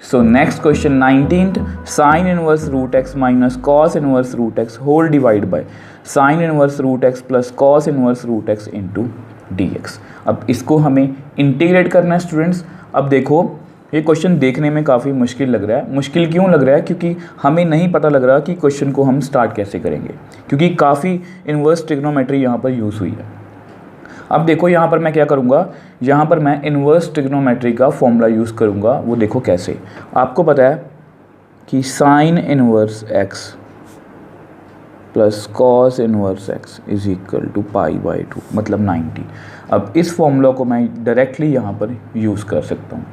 So next question 19th, sin inverse root x minus cos inverse root x whole divided by sin inverse root x plus cos inverse root x into dx। अब इसको हमें integrate करना है students. अब देखो ये question देखने में काफ़ी मुश्किल लग रहा है। मुश्किल क्यों लग रहा है? क्योंकि हमें नहीं पता लग रहा कि क्वेश्चन को हम स्टार्ट कैसे करेंगे, क्योंकि काफ़ी इन्वर्स ट्रिग्नोमेट्री यहाँ पर यूज़ हुई है। अब देखो यहाँ पर मैं क्या करूँगा, यहाँ पर मैं इन्वर्स ट्रिग्नोमेट्री का फॉर्मूला यूज़ करूँगा। वो देखो कैसे। आपको पता है कि sine inverse x plus cos inverse x is equal to π/2 मतलब 90। अब इस फॉर्मूला को मैं डायरेक्टली यहाँ पर यूज़ कर सकता हूँ।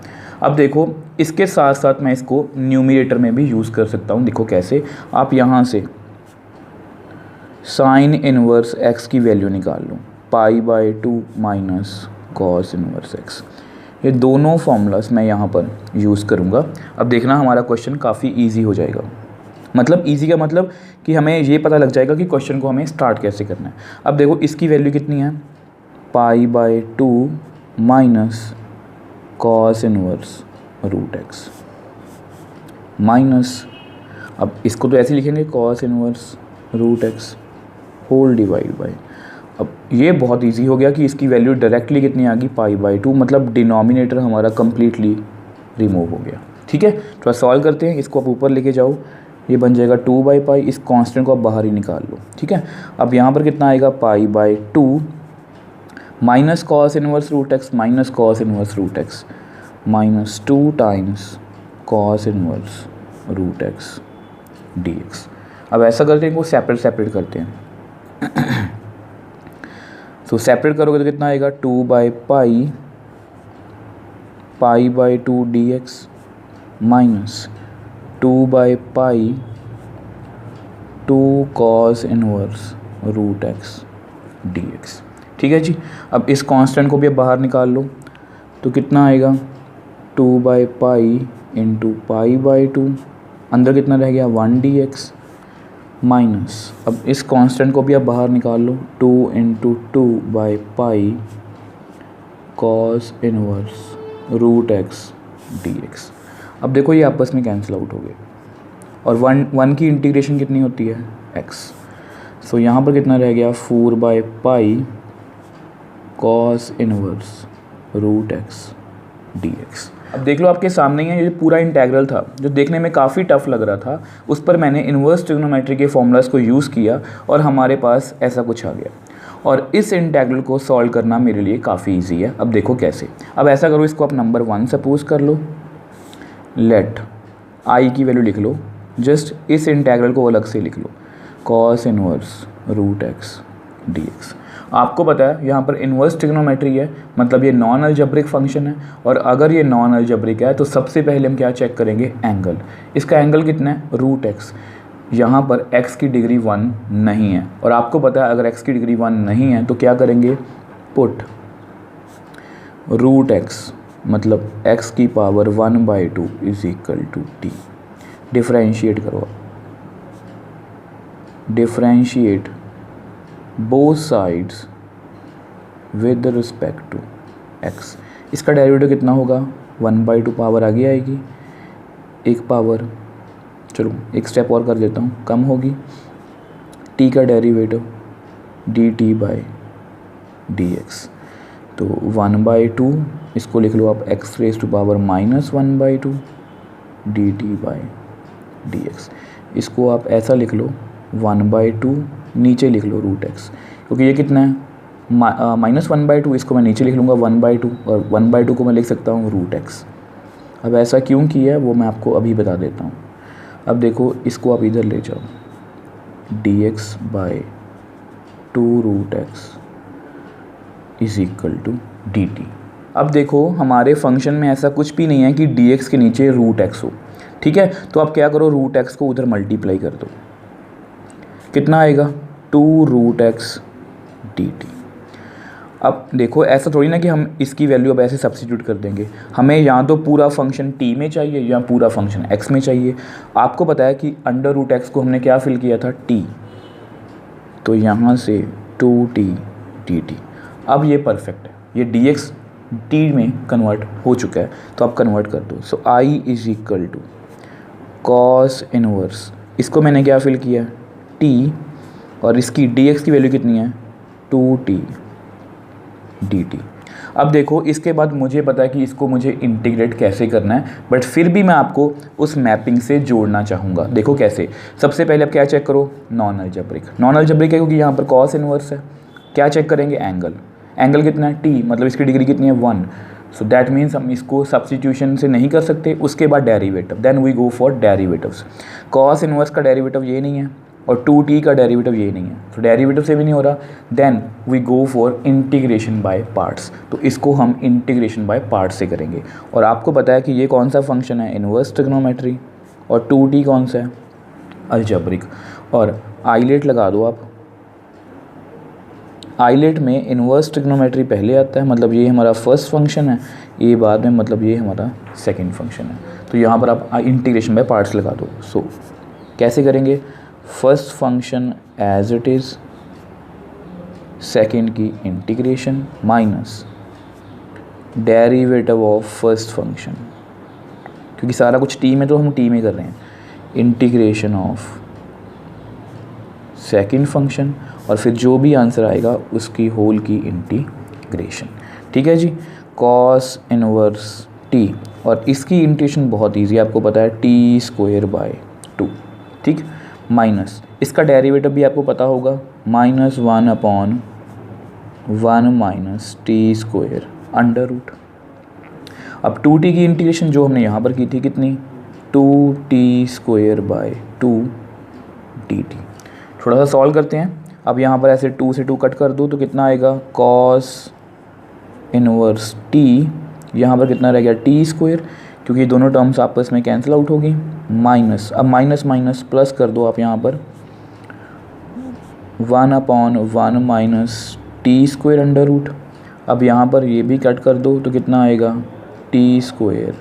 अब देखो इसके साथ साथ मैं इसको न्यूमरेटर में भी यूज़ कर सकता हूँ। देखो कैसे। आप यहाँ से साइन इन्वर्स एक्स की वैल्यू निकाल लो, π/2 माइनस कॉस इन्वर्स एक्स। ये दोनों फॉर्मूलास मैं यहाँ पर यूज़ करूँगा। अब देखना हमारा क्वेश्चन काफ़ी इजी हो जाएगा। मतलब इजी का मतलब कि हमें ये पता लग जाएगा कि क्वेश्चन को हमें स्टार्ट कैसे करना है। अब देखो इसकी वैल्यू कितनी है, π/2 minus cos inverse root x minus, अब इसको तो ऐसे लिखेंगे cos inverse root x whole divide by. अब ये बहुत इजी हो गया कि इसकी वैल्यू डायरेक्टली कितनी आ गई, π/2 मतलब डिनोमिनेटर हमारा कम्प्लीटली रिमूव हो गया। ठीक है, थोड़ा सॉल्व करते हैं। इसको आप ऊपर लेके जाओ, ये बन जाएगा 2/π। इस कांस्टेंट को आप बाहर ही निकाल लो। ठीक है, अब यहाँ पर कितना आएगा, π/2 minus cos inverse root x minus cos inverse root x minus 2 times cos inverse root x dx। अब ऐसा करते हैं, इनको सेपरेट करते हैं। तो सेपरेट करोगे तो कितना आएगा, 2/π π/2 dx minus 2/π 2 cos inverse root x dx। ठीक है जी। अब इस कांस्टेंट को भी अब बाहर निकाल लो तो कितना आएगा, 2/π इंटू π/2, अंदर कितना रह गया 1 dx माइनस, अब इस कांस्टेंट को भी आप बाहर निकाल लो, 2 into 2/π cos inverse root x dx। अब देखो ये आपस में कैंसिल आउट हो गए और वन की इंटीग्रेशन कितनी होती है, x। सो यहाँ पर कितना रह गया, 4/π cos inverse root x dx। अब देख लो आपके सामने ही है, ये पूरा इंटेग्रल था जो देखने में काफ़ी टफ लग रहा था। उस पर मैंने इन्वर्स ट्रिग्नोमेट्री के फॉर्मूलाज को यूज़ किया और हमारे पास ऐसा कुछ आ गया। और इस इंटेग्रल को सॉल्व करना मेरे लिए काफ़ी इजी है। अब देखो कैसे। अब ऐसा करो, इसको आप नंबर 1 सपोज कर लो, लेट आई की वैल्यू लिख लो, जस्ट इस इंटेग्रल को अलग से लिख लो, cos inverse root x dx। आपको पता है यहाँ पर इन्वर्स ट्रिग्नोमेट्री है, मतलब ये नॉन अलजेब्रिक फंक्शन है। और अगर ये नॉन अलजेब्रिक है तो सबसे पहले हम क्या चेक करेंगे, एंगल। इसका एंगल कितना है, रूट एक्स। यहाँ पर x की डिग्री 1 नहीं है और आपको पता है अगर x की डिग्री 1 नहीं है तो क्या करेंगे, पुट रूट एक्स मतलब x की power 1/2 is equal to t। Differentiate करो, differentiate both sides with respect to x। इसका डेरिवेटिव कितना होगा, 1/2 पावर आगे आएगी, एक पावर, चलो एक स्टेप और कर देता हूँ, कम होगी, t का डेरिवेटिव dt/dx। तो 1/2 इसको लिख लो आप x⁻⁻1/2 dt/dx। इसको आप ऐसा लिख लो 1/2, नीचे लिख लो रूट एक्स, क्योंकि ये कितना है -1/2, इसको मैं नीचे लिख लूँगा 1/2 और 1/2 को मैं लिख सकता हूँ रूट एक्स। अब ऐसा क्यों किया है वो मैं आपको अभी बता देता हूँ। अब देखो इसको आप इधर ले जाओ, dx/2 root x is equal to dt। अब देखो हमारे फंक्शन में ऐसा कुछ भी नहीं है कि dx के नीचे रूट एक्स हो। ठीक है, तो आप क्या करो, रूट एक्स को उधर मल्टीप्लाई कर दो, कितना आएगा, 2 रूट एक्स dt। अब देखो ऐसा थोड़ी ना कि हम इसकी वैल्यू अब ऐसे सब्स्टिट्यूट कर देंगे, हमें या तो पूरा फंक्शन t में चाहिए या पूरा फंक्शन x में चाहिए। आपको पता है कि अंडर रूट एक्स को हमने क्या फिल किया था, t, तो यहाँ से 2t dt। अब ये परफेक्ट है, ये dx टी में कन्वर्ट हो चुका है, तो आप कन्वर्ट कर दो। So I is equal to cos inverse, इसको मैंने क्या फिल किया, टी, और इसकी डी एक्स की वैल्यू कितनी है, 2t dt। अब देखो इसके बाद मुझे पता है कि इसको मुझे इंटीग्रेट कैसे करना है, बट फिर भी मैं आपको उस मैपिंग से जोड़ना चाहूँगा। देखो कैसे, सबसे पहले आप क्या चेक करो, नॉन अलजेब्रिक। नॉन अलजेब्रिक है क्योंकि यहाँ पर कॉस इनवर्स है। क्या चेक करेंगे, एंगल। एंगल कितना है, t, मतलब इसकी डिग्री कितनी है, 1। सो दैट मीन्स हम इसको सब्स्टिट्यूशन से नहीं कर सकते। उसके बाद derivative, then we go for derivatives. Cos inverse का डेरिवेटिव ये नहीं है और 2t का डेरिवेटिव ये नहीं है, तो डेरिवेटिव से भी नहीं हो रहा, then we go for integration by parts. तो इसको हम इंटीग्रेशन बाय पार्ट्स से करेंगे। और आपको पता है कि ये कौन सा फंक्शन है, इनवर्स ट्रिग्नोमेट्री, और 2t कौन सा है, अलजेब्रिक। और आइलेट लगा दो आप। आइलेट में इनवर्स ट्रिग्नोमेट्री पहले आता है, मतलब ये हमारा फर्स्ट फंक्शन है, ये बाद में, मतलब ये हमारा सेकंड फंक्शन है। तो यहाँ पर आप इंटीग्रेशन बाय पार्ट्स लगा दो। सो कैसे करेंगे, first function as it is, second की integration minus derivative of first function, क्योंकि सारा कुछ टी में, तो हम टी में कर रहे हैं, इंटीग्रेशन ऑफ सेकंड फंक्शन, और फिर जो भी आंसर आएगा उसकी होल की इंटीग्रेशन। ठीक है जी, कॉस इनवर्स टी, और इसकी इंटीग्रेशन बहुत ईजी है, आपको पता है, टी स्क्वायर बाय 2, ठीक, माइनस इसका डेरिवेटिव भी आपको पता होगा, -1/1 minus t square under root. अब 2t की इंटीग्रेशन जो हमने यहाँ पर की थी कितनी, 2t स्क्वायर बाय 2 dt। थोड़ा सा सॉल्व करते हैं। अब यहाँ पर ऐसे 2 से 2 कट कर दो तो कितना आएगा, कॉस इनवर्स t, यहाँ पर कितना रह गया, टी स्क्वायर, क्योंकि दोनों टर्म्स आपस में कैंसिल आउट होगी, माइनस, अब माइनस माइनस प्लस कर दो आप यहाँ पर, 1/1 minus t square under root. अब यहाँ पर ये भी कट कर दो तो कितना आएगा, टी स्क्वायर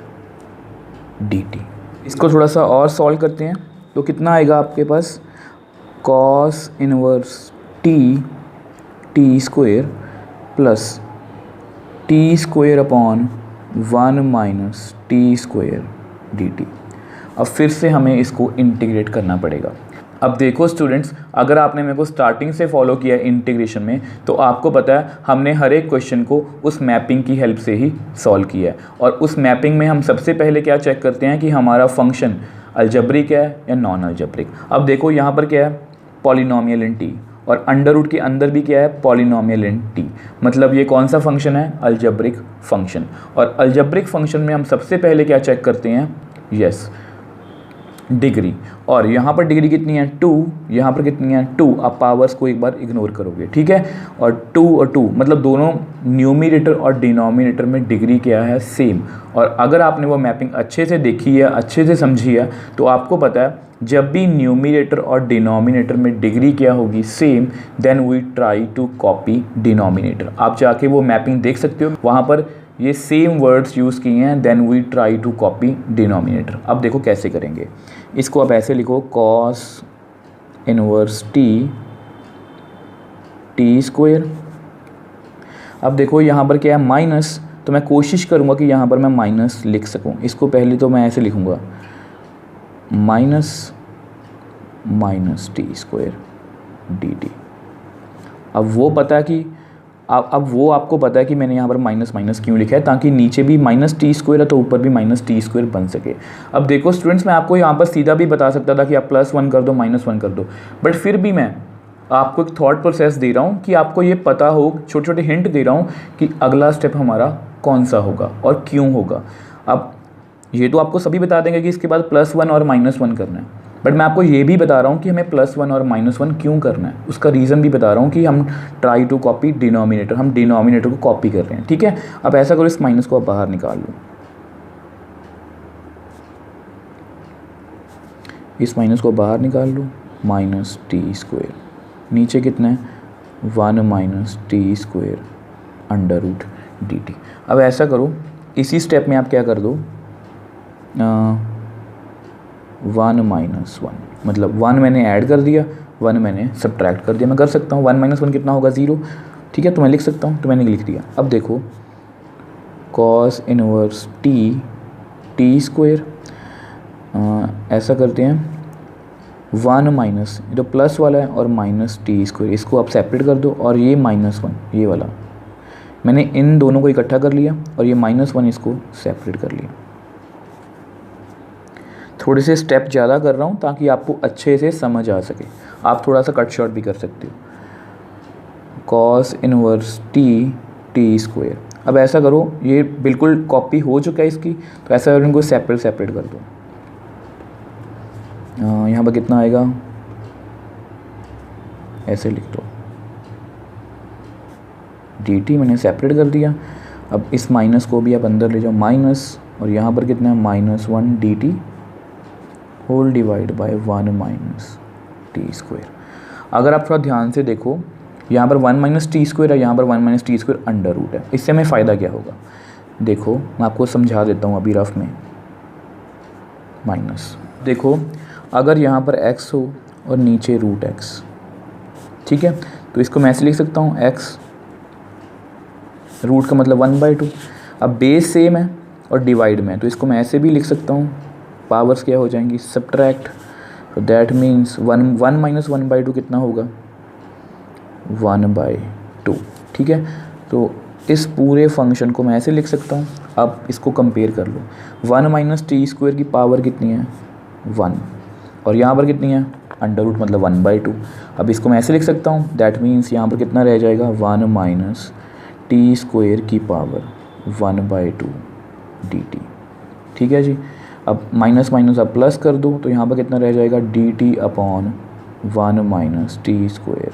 dt। इसको थोड़ा सा और सॉल्व करते हैं तो कितना आएगा आपके पास, cos inverse t square plus t square upon 1 minus t square dt। अब फिर से हमें इसको इंटीग्रेट करना पड़ेगा। अब देखो स्टूडेंट्स, अगर आपने मेरे को स्टार्टिंग से फॉलो किया है इंटीग्रेशन में, तो आपको पता है हमने हर एक क्वेश्चन को उस मैपिंग की हेल्प से ही सॉल्व किया है। और उस मैपिंग में हम सबसे पहले क्या चेक करते हैं कि हमारा फंक्शन अलजेब्रिक है या नॉन अलजेब्रिक। अब देखो यहाँ पर क्या है, पॉलिनोमियल इन टी, और अंडर रूट के अंदर भी क्या है, पॉलिनोमियल इन टी, मतलब ये कौन सा फंक्शन है, अलजेब्रिक फंक्शन। और अलजेब्रिक फंक्शन में हम सबसे पहले क्या चेक करते हैं, यस, डिग्री। और यहाँ पर डिग्री कितनी है, 2, यहाँ पर कितनी है, 2। आप पावर्स को एक बार इग्नोर करोगे, ठीक है, और 2 और 2 मतलब दोनों न्यूमरेटर और डिनोमिनेटर में डिग्री क्या है, सेम। और अगर आपने वो मैपिंग अच्छे से देखी है, अच्छे से समझी है, तो आपको पता है जब भी न्यूमरेटर और डिनोमिनेटर में डिग्री क्या होगी, same, then we try to copy denominator. आप जाके वो मैपिंग देख सकते हो, वहाँ पर ये सेम वर्ड्स यूज़ किए हैं, then we try to copy denominator. अब देखो कैसे करेंगे, इसको आप ऐसे लिखो, कॉस इनवर्स टी स्क्वायर। अब देखो यहाँ पर क्या है, माइनस, तो मैं कोशिश करूँगा कि यहाँ पर मैं माइनस लिख सकूँ। इसको पहले तो मैं ऐसे लिखूँगा, माइनस टी स्क्वायर dt। अब वो पता है कि अब वो आपको पता है कि मैंने यहाँ पर माइनस माइनस क्यों लिखा है, ताकि नीचे भी माइनस टी स्क्वायर है तो ऊपर भी माइनस टी स्क्वायर बन सके। अब देखो स्टूडेंट्स, मैं आपको यहाँ पर सीधा भी बता सकता था कि आप +1 कर दो, -1 कर दो, बट फिर भी मैं आपको एक थॉट प्रोसेस दे रहा हूँ कि आपको ये पता हो, छोटे छोटे हिंट दे रहा हूँ कि अगला स्टेप हमारा कौन सा होगा और क्यों होगा। अब ये तो आपको सभी बता देंगे कि इसके बाद +1 और -1 करना है, बट मैं आपको ये भी बता रहा हूँ कि हमें +1 और -1 क्यों करना है। उसका रीज़न भी बता रहा हूँ कि हम ट्राई टू कॉपी डिनोमिनेटर, हम डिनोमिनेटर को कॉपी कर रहे हैं, ठीक है। अब ऐसा करो, इस माइनस को आप बाहर निकाल लो, इस माइनस को बाहर निकाल लो, माइनस टी स्क्वायर, नीचे कितना है, 1 minus t square under root dt। अब ऐसा करो, इसी स्टेप में आप क्या कर दो, 1 माइनस 1, मतलब 1 मैंने ऐड कर दिया, 1 मैंने सब्ट्रैक्ट कर दिया। मैं कर सकता हूँ 1 माइनस 1 कितना होगा, 0, ठीक है, तो मैं लिख सकता हूँ, तो मैंने लिख दिया। अब देखो कॉस इनवर्स टी स्क्वायर, ऐसा करते हैं 1 माइनस जो प्लस वाला है और माइनस टी स्क्वायर, इसको आप सेपरेट कर दो, और ये -1 ये वाला मैंने इन दोनों को इकट्ठा कर लिया और ये -1 इसको सेपरेट कर लिया। थोड़े से स्टेप ज़्यादा कर रहा हूँ ताकि आपको अच्छे से समझ आ सके, आप थोड़ा सा कट शॉर्ट भी कर सकते हो। कॉस इनवर्स टी स्क्वायर, अब ऐसा करो, ये बिल्कुल कॉपी हो चुका है इसकी, तो ऐसा करो इनको सेपरेट कर दो। यहाँ पर कितना आएगा, ऐसे लिख दो, dt मैंने सेपरेट कर दिया। अब इस माइनस को भी आप अंदर ले जाओ, माइनस, और यहाँ पर कितना है -1 dt whole divide by 1 minus t square. अगर आप थोड़ा ध्यान से देखो, यहाँ पर 1 माइनस टी स्क्वायर है, यहाँ पर 1 minus t square under root है। इससे हमें फ़ायदा क्या होगा, देखो मैं आपको समझा देता हूँ अभी रफ में। माइनस, देखो अगर यहाँ पर x हो और नीचे √x, ठीक है, तो इसको मैं ऐसे लिख सकता हूँ x, रूट का मतलब 1/2। अब बेस सेम है और डिवाइड में, तो इसको मैं ऐसे भी लिख सकता हूँ, पावर्स क्या हो जाएंगी, सब्ट्रैक्ट, तो दैट मीन्स 1 माइनस 1/2 कितना होगा, 1/2, ठीक है। तो इस पूरे फंक्शन को मैं ऐसे लिख सकता हूँ। अब इसको कंपेयर कर लो, 1 माइनस टी स्क्वायर की पावर कितनी है, 1, और यहाँ पर कितनी है, अंडर रूट मतलब 1/2। अब इसको मैं ऐसे लिख सकता हूँ, दैट मीन्स यहाँ पर कितना रह जाएगा, 1 माइनस टी स्क्वायर की पावर 1/2 dt, ठीक है जी। अब माइनस माइनस आप प्लस कर दो, तो यहाँ पर कितना रह जाएगा, dt upon 1 minus t square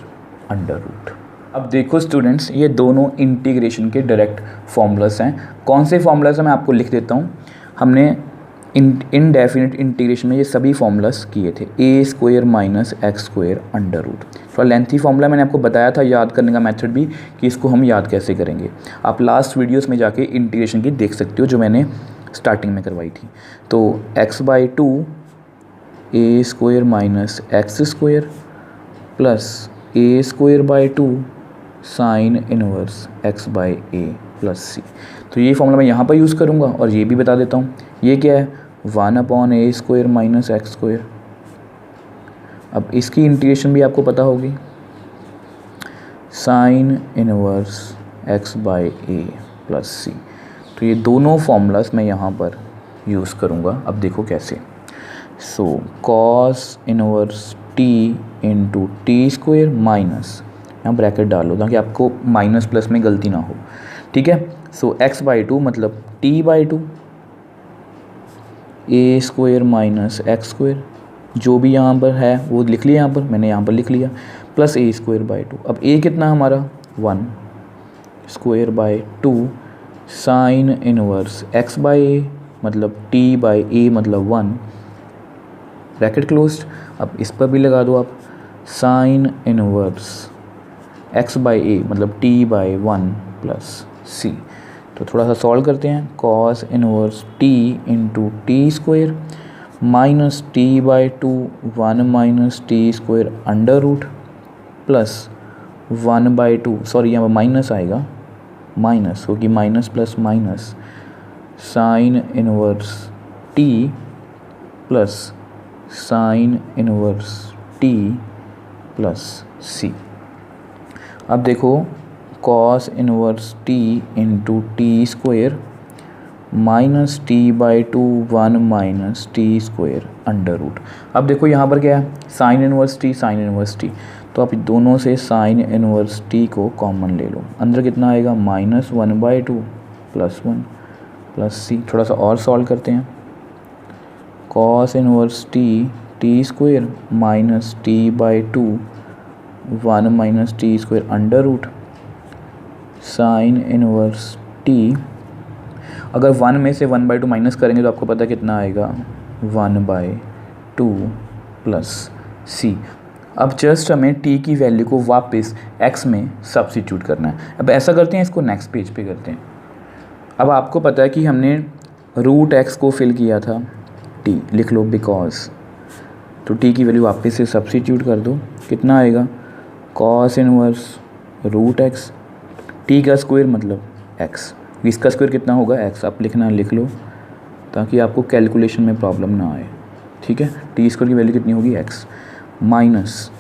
under root. अब देखो स्टूडेंट्स, ये दोनों इंटीग्रेशन के डायरेक्ट फॉर्मूलास हैं। कौन से फॉर्मूलास हैं मैं आपको लिख देता हूँ। हमने इनडेफिनिट इंटीग्रेशन में ये सभी फॉर्मूलास किए थे, a square minus x square under root. थोड़ा लेंथी फॉर्मूला, मैंने आपको बताया था याद करने का मेथड भी, कि इसको हम याद कैसे करेंगे। आप लास्ट वीडियोस में जाके इंटीग्रेशन की देख सकते हो जो मैंने स्टार्टिंग में करवाई थी। तो x/2 A square minus x square plus A square by 2 sine inverse x/a plus c। तो ये फॉर्मूला मैं यहाँ पर यूज़ करूँगा, और ये भी बता देता हूँ, ये क्या है, 1/a square minus x square. अब इसकी इंटीग्रेशन भी आपको पता होगी, sine inverse x/a plus c। तो ये दोनों फॉर्मूलास मैं यहाँ पर यूज़ करूँगा। अब देखो कैसे, so cos inverse t into t square minus, यहाँ ब्रैकेट डालो ताकि आपको माइनस प्लस में गलती ना हो, ठीक है। सो x/2 मतलब t/2 ए स्क्वायर माइनस एक्स स्क्वायर, जो भी यहाँ पर है वो लिख लिया, यहाँ पर मैंने यहाँ पर लिख लिया, प्लस ए स्क्वायर बाई 2। अब ए कितना हमारा 1 square by 2 sine inverse x/a मतलब t/a मतलब 1, ब्रैकेट क्लोज्ड। अब इस पर भी लगा दो आप, साइन इनवर्स x/a मतलब t/1 प्लस c। तो थोड़ा सा सॉल्व करते हैं, cos inverse t into t square minus t/2 1 minus t square under root plus 1/2, sorry यहाँ पर माइनस आएगा, माइनस क्योंकि minus plus minus sine inverse t plus sine inverse t plus c। अब देखो cos inverse t into t square minus t/2 1 minus t square under root. अब देखो यहाँ पर क्या है, sine inverse t sine inverse t, तो आप दोनों से साइन इनवर्स t को कॉमन ले लो, अंदर कितना आएगा -1/2 प्लस 1 प्लस c। थोड़ा सा और सॉल्व करते हैं, cos inverse t square minus t/2 1 minus t square under root sine inverse t। अगर 1 में से 1/2 माइनस करेंगे तो आपको पता है कितना आएगा, 1/2 प्लस c। अब जस्ट हमें t की वैल्यू को वापस x में सब्स्टिट्यूट करना है। अब ऐसा करते हैं, इसको नेक्स्ट पेज पे करते हैं। अब आपको पता है कि हमने √x को फिल किया था t, लिख लो बिकॉज, तो t की वैल्यू वापस से सब्स्टिट्यूट कर दो, कितना आएगा, कॉस इनवर्स √x, t का स्क्वायर मतलब x, तो इसका स्क्वायर कितना होगा x, आप लिखना लिख लो ताकि आपको कैलकुलेशन में प्रॉब्लम ना आए, ठीक है। टी स्क्वायर की वैल्यू कितनी होगी x minus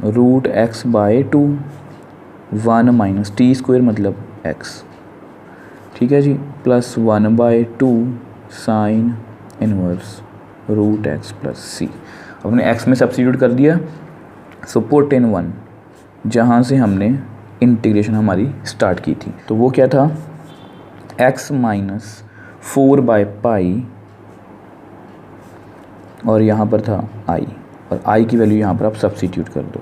root x by 2, 1 minus t square मतलब x, ठीक है जी, plus 1 by 2 sine inverse root x plus c. हमने x में सब्स्टिट्यूट कर दिया, सो पुट इन 1 जहाँ से हमने इंटीग्रेशन हमारी स्टार्ट की थी। तो वो क्या था, x माइनस 4 बाय पाई और यहाँ पर था i, और i की वैल्यू यहाँ पर आप सब्स्टिट्यूट कर दो,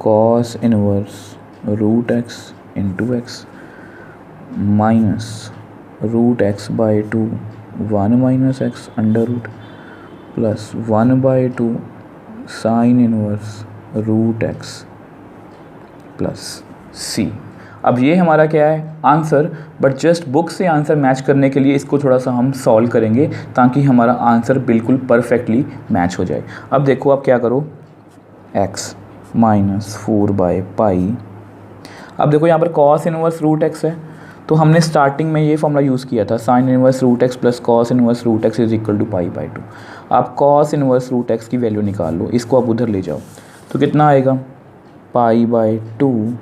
cos inverse root x into x minus root x by 2 1 minus x under root plus 1 by 2 sine inverse root x plus c. अब ये हमारा क्या है आंसर, बट जस्ट बुक से आंसर मैच करने के लिए इसको थोड़ा सा हम सॉल्व करेंगे ताकि हमारा आंसर बिल्कुल परफेक्टली मैच हो जाए। अब देखो आप क्या करो, x माइनस 4 बाय पाई, अब देखो यहाँ पर कॉस इनवर्स रूट एक्स है, तो हमने स्टार्टिंग में ये फॉर्मूला यूज़ किया था, sine inverse root x plus cos inverse root x is equal to pi by 2। आप कॉस इनवर्स रूट एक्स की वैल्यू निकाल लो, इसको आप उधर ले जाओ, तो कितना आएगा pi by 2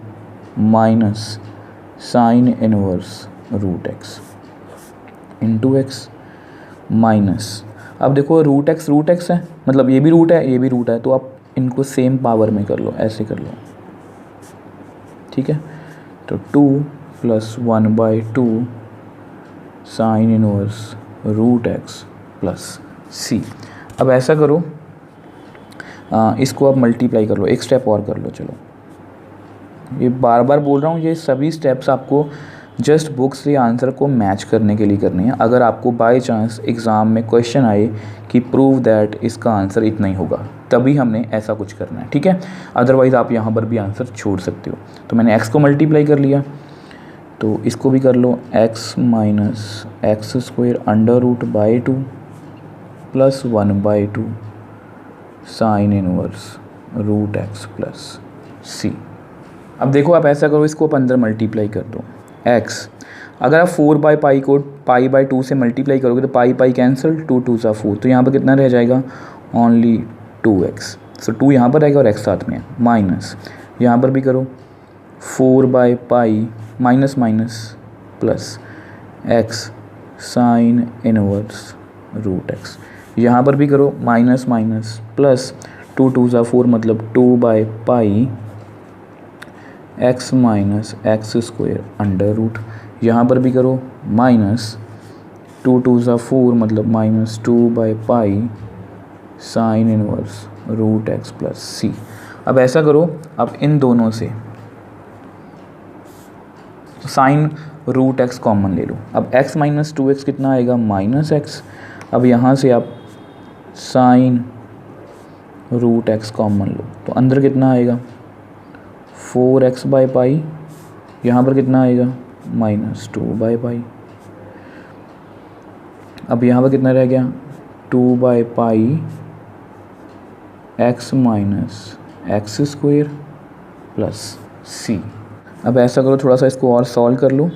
minus sine inverse root x into x minus, अब देखो रूट एक्स है, मतलब ये भी रूट है ये भी रूट है, तो आप इनको सेम पावर में कर लो, ऐसे कर लो, ठीक है। तो 2 plus 1 by 2 sine inverse root x plus c. अब ऐसा करो, इसको आप मल्टीप्लाई कर लो, एक स्टेप और कर लो। चलो, ये बार बार बोल रहा हूँ, ये सभी स्टेप्स आपको जस्ट बुक से आंसर को मैच करने के लिए करनी है। अगर आपको बाय चांस एग्ज़ाम में क्वेश्चन आए कि प्रूव दैट इसका आंसर इतना ही होगा, तभी हमने ऐसा कुछ करना है, ठीक है। अदरवाइज़ आप यहाँ पर भी आंसर छोड़ सकते हो। तो मैंने x को मल्टीप्लाई कर लिया, तो इसको भी कर लो, x minus x square under root by 2 plus 1 by 2 sine inverse root x plus c. अब देखो आप ऐसा करो, इसको आप अंदर मल्टीप्लाई कर दो, x अगर आप 4 बाई पाई को पाई बाई 2 से मल्टीप्लाई करोगे तो पाई पाई कैंसिल, 2 2 सा 4, तो यहाँ पर कितना रह जाएगा ओनली 2x। सो 2 यहाँ पर रहेगा और x साथ में है, माइनस यहाँ पर भी करो 4 by pi minus minus plus x sine inverse root x, यहाँ पर भी करो माइनस माइनस प्लस 2 2 सा 4 मतलब 2 by pi x minus x square under root, यहाँ पर भी करो माइनस 2 2 सा 4 मतलब minus 2 by pi sine inverse root x plus c. अब ऐसा करो, अब इन दोनों से साइन रूट एक्स कॉमन ले लो, अब x माइनस 2x कितना आएगा माइनस एक्स, अब यहाँ से आप साइन रूट एक्स कॉमन लो, तो अंदर कितना आएगा 4x बाई पाई, यहाँ पर कितना आएगा माइनस 2 बाई पाई, अब यहाँ पर कितना रह गया 2 by pi x minus x square plus c. अब ऐसा करो, थोड़ा सा इसको और सॉल्व कर लो,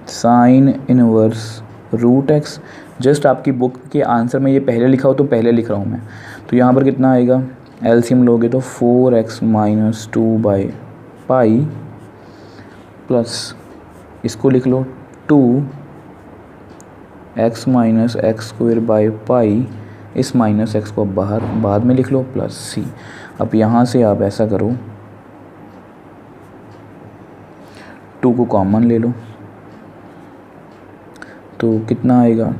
sine inverse root x, just आपकी बुक के आंसर में ये पहले लिखा हो तो पहले लिख रहा हूँ मैं, तो यहाँ पर कितना आएगा, एलसीएम लोगे तो 4x minus 2 by pi plus इसको लिख लो 2x minus x square by पाई, इस माइनस एक्स को बाहर बाद में लिख लो प्लस सी। अब यहाँ से आप ऐसा करो, 2 को कॉमन ले लो, तो कितना आएगा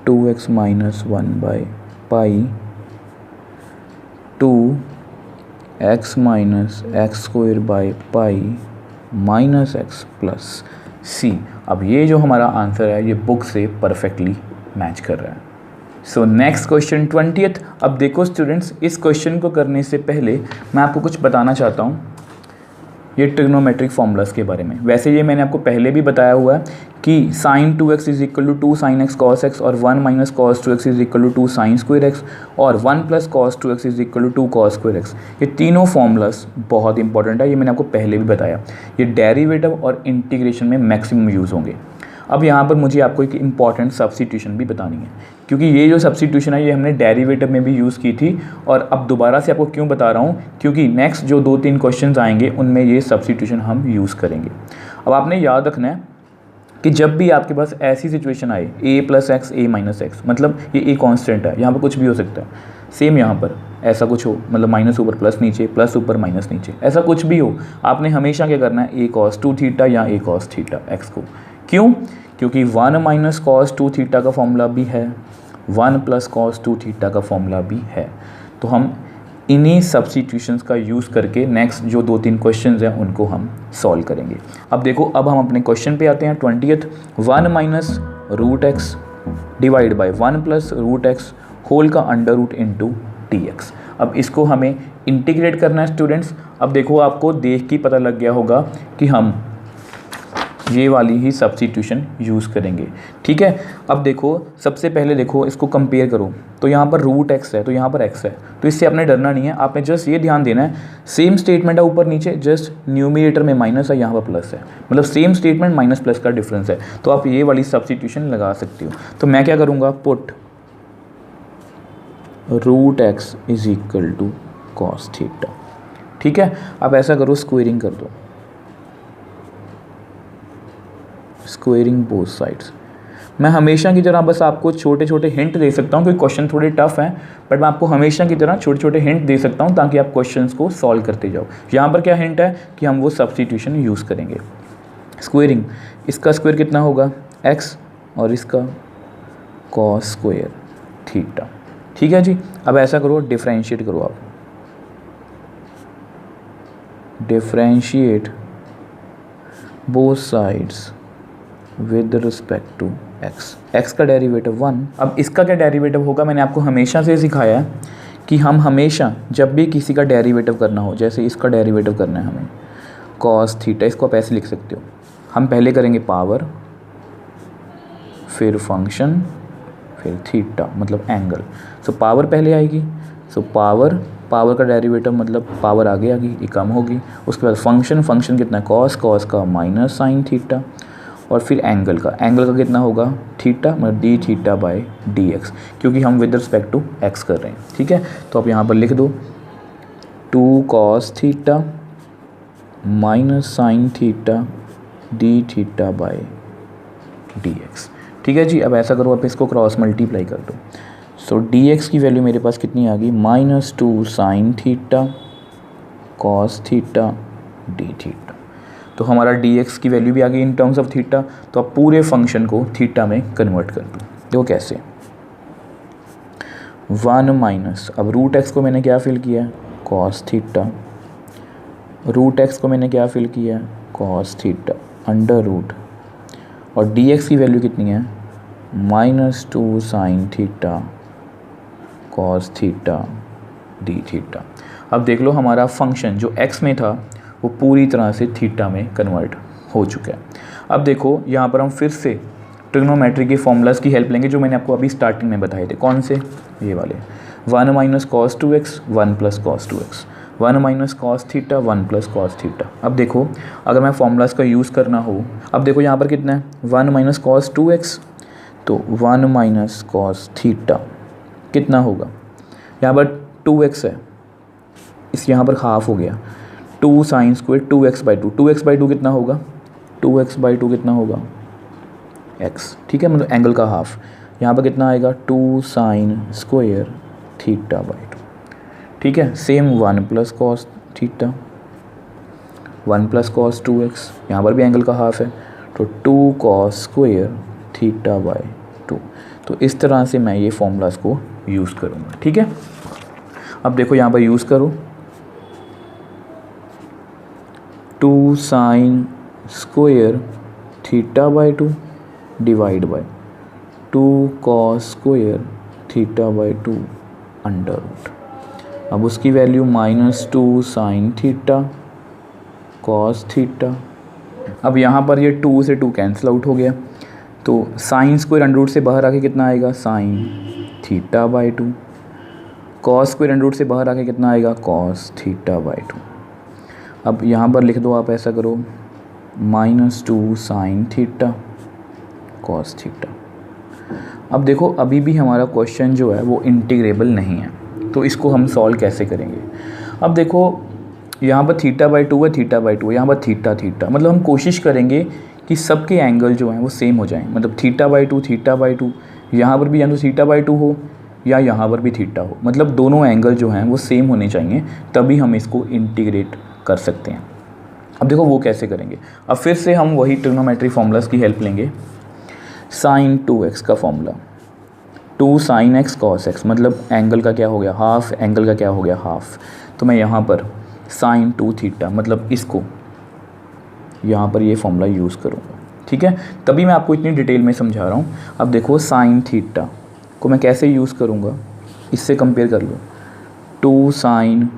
2x minus 1 by pi 2x minus x square by pi minus x plus c. अब ये जो हमारा आंसर है ये बुक से परफेक्टली मैच कर रहा है। So next question 20th। अब देखो स्टूडेंट्स, इस क्वेश्चन को करने से पहले मैं आपको कुछ बताना चाहता हूँ। ये ट्रिग्नोमेट्रिक फॉर्मूलाज के बारे में। वैसे ये मैंने आपको पहले भी बताया हुआ है कि sin 2x is equal to 2 sin x cos x और 1 minus cos 2x is equal to 2 sin square x और 1 plus cos 2x is equal to 2 cos square x। ये तीनों फॉर्मूलाज बहुत इंपॉर्टेंट है, ये मैंने आपको पहले भी बताया। ये डेरिवेटिव और इंटीग्रेशन में मैक्सिमम यूज़ होंगे। अब यहाँ पर मुझे आपको एक इम्पॉर्टेंट सब्स्टिट्यूशन भी बतानी है, क्योंकि ये जो सब्स्टिट्यूशन है ये हमने डेरिवेटिव में भी यूज़ की थी और अब दोबारा से आपको क्यों बता रहा हूँ, क्योंकि नेक्स्ट जो 2-3 क्वेश्चंस आएंगे उनमें ये सब्स्टिट्यूशन हम यूज़ करेंगे। अब आपने याद रखना है कि जब भी आपके पास ऐसी सिचुएशन आए a plus x a minus x, मतलब ये a कांस्टेंट है, यहाँ पर कुछ भी हो सकता है। सेम यहाँ पर ऐसा कुछ हो, मतलब माइनस ऊपर प्लस नीचे, प्लस ऊपर माइनस नीचे, ऐसा कुछ भी हो, आपने हमेशा क्या करना है, a cos 2 थीटा या a cos थीटा एक्स को। क्यों? क्योंकि 1 माइनस cos 2 थीटा का फॉर्मूला भी है, 1 प्लस cos 2 थीटा का फॉर्मूला भी है। तो हम इन्हीं सब्स्टिट्यूशंस का यूज़ करके नेक्स्ट जो 2-3 क्वेश्चंस हैं उनको हम सॉल्व करेंगे। अब देखो, अब हम अपने क्वेश्चन पे आते हैं। 20th 1 minus root x divide by 1 plus root x whole का under root into d x. अब इसको हमें इंटीग्रेट करना है स्टूडेंट्स। अब देखो, आपको देख के पता लग गया होगा कि हम ये वाली ही सब्स्टिट्यूशन यूज़ करेंगे, ठीक है। अब देखो, सबसे पहले देखो इसको कंपेयर करो, तो यहाँ पर रूट एक्स है, तो यहाँ पर एक्स है, तो इससे आपने डरना नहीं है। आपने जस्ट ये ध्यान देना है, सेम स्टेटमेंट है ऊपर नीचे, जस्ट न्यूमरेटर में माइनस है, यहाँ पर प्लस है, मतलब सेम स्टेटमेंट माइनस प्लस का डिफरेंस है। तो आप ये वाली सब्स्टिट्यूशन लगा सकते हो। तो मैं क्या करूँगा, put root x is equal to cos theta, ठीक है। अब ऐसा करो, स्क्वेयरिंग कर दो, स्क्वेयरिंग बोथ साइड्स। मैं हमेशा की तरह बस आपको छोटे छोटे हिंट दे सकता हूँ, क्योंकि क्वेश्चन थोड़े टफ हैं, बट मैं आपको हमेशा की तरह छोटे छोटे हिंट दे सकता हूँ ताकि आप क्वेश्चंस को सॉल्व करते जाओ। यहाँ पर क्या हिंट है कि हम वो सब्स्टिट्यूशन यूज़ करेंगे। स्क्वेयरिंग, इसका स्क्वायर कितना होगा, x, और इसका कॉस स्क्वायर थीटा, ठीक है जी। अब ऐसा करो, डिफ्रेंशिएट करो, आप differentiate both sides with respect to x। x का डेरिवेटिव 1। अब इसका क्या डेरिवेटिव होगा, मैंने आपको हमेशा से सिखाया है कि हम हमेशा जब भी किसी का डेरिवेटिव करना हो, जैसे इसका डेरिवेटिव करना है हमें cos थीटा, इसको आप ऐसे लिख सकते हो। हम पहले करेंगे पावर, फिर फंक्शन, फिर थीटा मतलब एंगल। सो पावर पहले आएगी, सो पावर का डेरिवेटिव मतलब पावर आगे आएगी, ये कम होगी। उसके बाद फंक्शन कितना है, कॉस का माइनस साइन थीटा, और फिर एंगल का कितना होगा, थीटा, मतलब D theta by D x, क्योंकि हम विद रिस्पेक्ट टू एक्स कर रहे हैं, ठीक है। तो आप यहाँ पर लिख दो 2 cos theta minus sine theta d theta by D x, ठीक है जी। अब ऐसा करो, आप इसको क्रॉस मल्टीप्लाई कर दो। सो डी एक्स की वैल्यू मेरे पास कितनी आ गई, -2 sine theta cos theta d theta. तो हमारा डी एक्स की वैल्यू भी आ गई इन टर्म्स ऑफ थीटा। तो आप पूरे फंक्शन को थीटा में कन्वर्ट कर दो। देखो कैसे, 1 माइनस, अब रूट एक्स को मैंने क्या फिल किया, कॉस थीटा, रूट एक्स को मैंने क्या फिल किया, कॉस थीटा, अंडर रूट, और डी एक्स की वैल्यू कितनी है, -2 sine theta cos theta d theta. अब देख लो, हमारा फंक्शन जो एक्स में था वो पूरी तरह से थीटा में कन्वर्ट हो चुका है। अब देखो, यहाँ पर हम फिर से ट्रिग्नोमेट्री के फॉर्मूलाज की हेल्प लेंगे जो मैंने आपको अभी स्टार्टिंग में बताए थे। कौन से, ये वाले, 1 minus cos 2x 1 plus cos 2x, 1 minus cos theta 1 plus cos theta. अब देखो, अगर मैं फॉर्मूलाज का यूज़ करना हो, अब देखो यहाँ पर कितना है, 1 माइनस cos 2x, तो 1 माइनस cos थीटा कितना होगा, यहाँ पर 2x है, इस यहाँ पर हाफ हो गया, 2 साइन स्क्वायर 2x/2, 2x/2 कितना होगा, 2x/2 कितना होगा, x, ठीक है, मतलब एंगल का हाफ। यहाँ पर कितना आएगा, 2 साइन स्क्वायर थीटा/2, ठीक है। Same 1 plus cos theta, 1 plus cos 2x, यहाँ पर भी एंगल का हाफ है, तो 2 cos स्क्वायर थीटा/2। तो इस तरह से मैं ये फॉर्मूलाज को यूज़ करूँगा, ठीक है। अब देखो यहाँ पर यूज़ करो, 2 sine square theta divide by 2 cos square theta under root. अब उसकी value -2 sine theta cos theta. अब यहाँ पर ये 2 से 2 कैंसिल आउट हो गया, तो साइन स्क्वायर अंडर रूट से बाहर आके कितना आएगा, sine theta by 2। Cos square under root से बाहर आके कितना आएगा, कॉस थीटा बाई 2। अब यहाँ पर लिख दो आप, ऐसा करो, -2 साइन थीटा कॉस थीटा। अब देखो अभी भी हमारा क्वेश्चन जो है वो इंटीग्रेबल नहीं है, तो इसको हम सॉल्व कैसे करेंगे। अब देखो यहाँ पर थीटा बाई 2 है, थीटा बाई 2 है, यहाँ पर थीटा थीटा, मतलब हम कोशिश करेंगे कि सबके एंगल जो हैं वो सेम हो जाएं, मतलब थीटा बाई 2, यहाँ पर भी या तो थीटा बाई 2 हो या यहाँ पर भी थीटा हो, मतलब दोनों एंगल जो हैं वो सेम होने चाहिए, तभी हम इसको इंटीग्रेट कर सकते हैं। अब देखो वो कैसे करेंगे। अब फिर से हम वही ट्रिग्नोमेट्री फॉर्मूलाज की हेल्प लेंगे। साइन 2x का फॉर्मूला, 2 साइन x कॉस x, मतलब एंगल का क्या हो गया, हाफ, एंगल का क्या हो गया, हाफ। तो मैं यहाँ पर साइन 2 थीटा, मतलब इसको यहाँ पर ये फॉर्मूला यूज़ करूँगा, ठीक है। तभी मैं आपको इतनी डिटेल में समझा रहा हूँ। अब देखो साइन थीटा को मैं कैसे यूज़ करूँगा, इससे कंपेयर कर लो, 2 साइन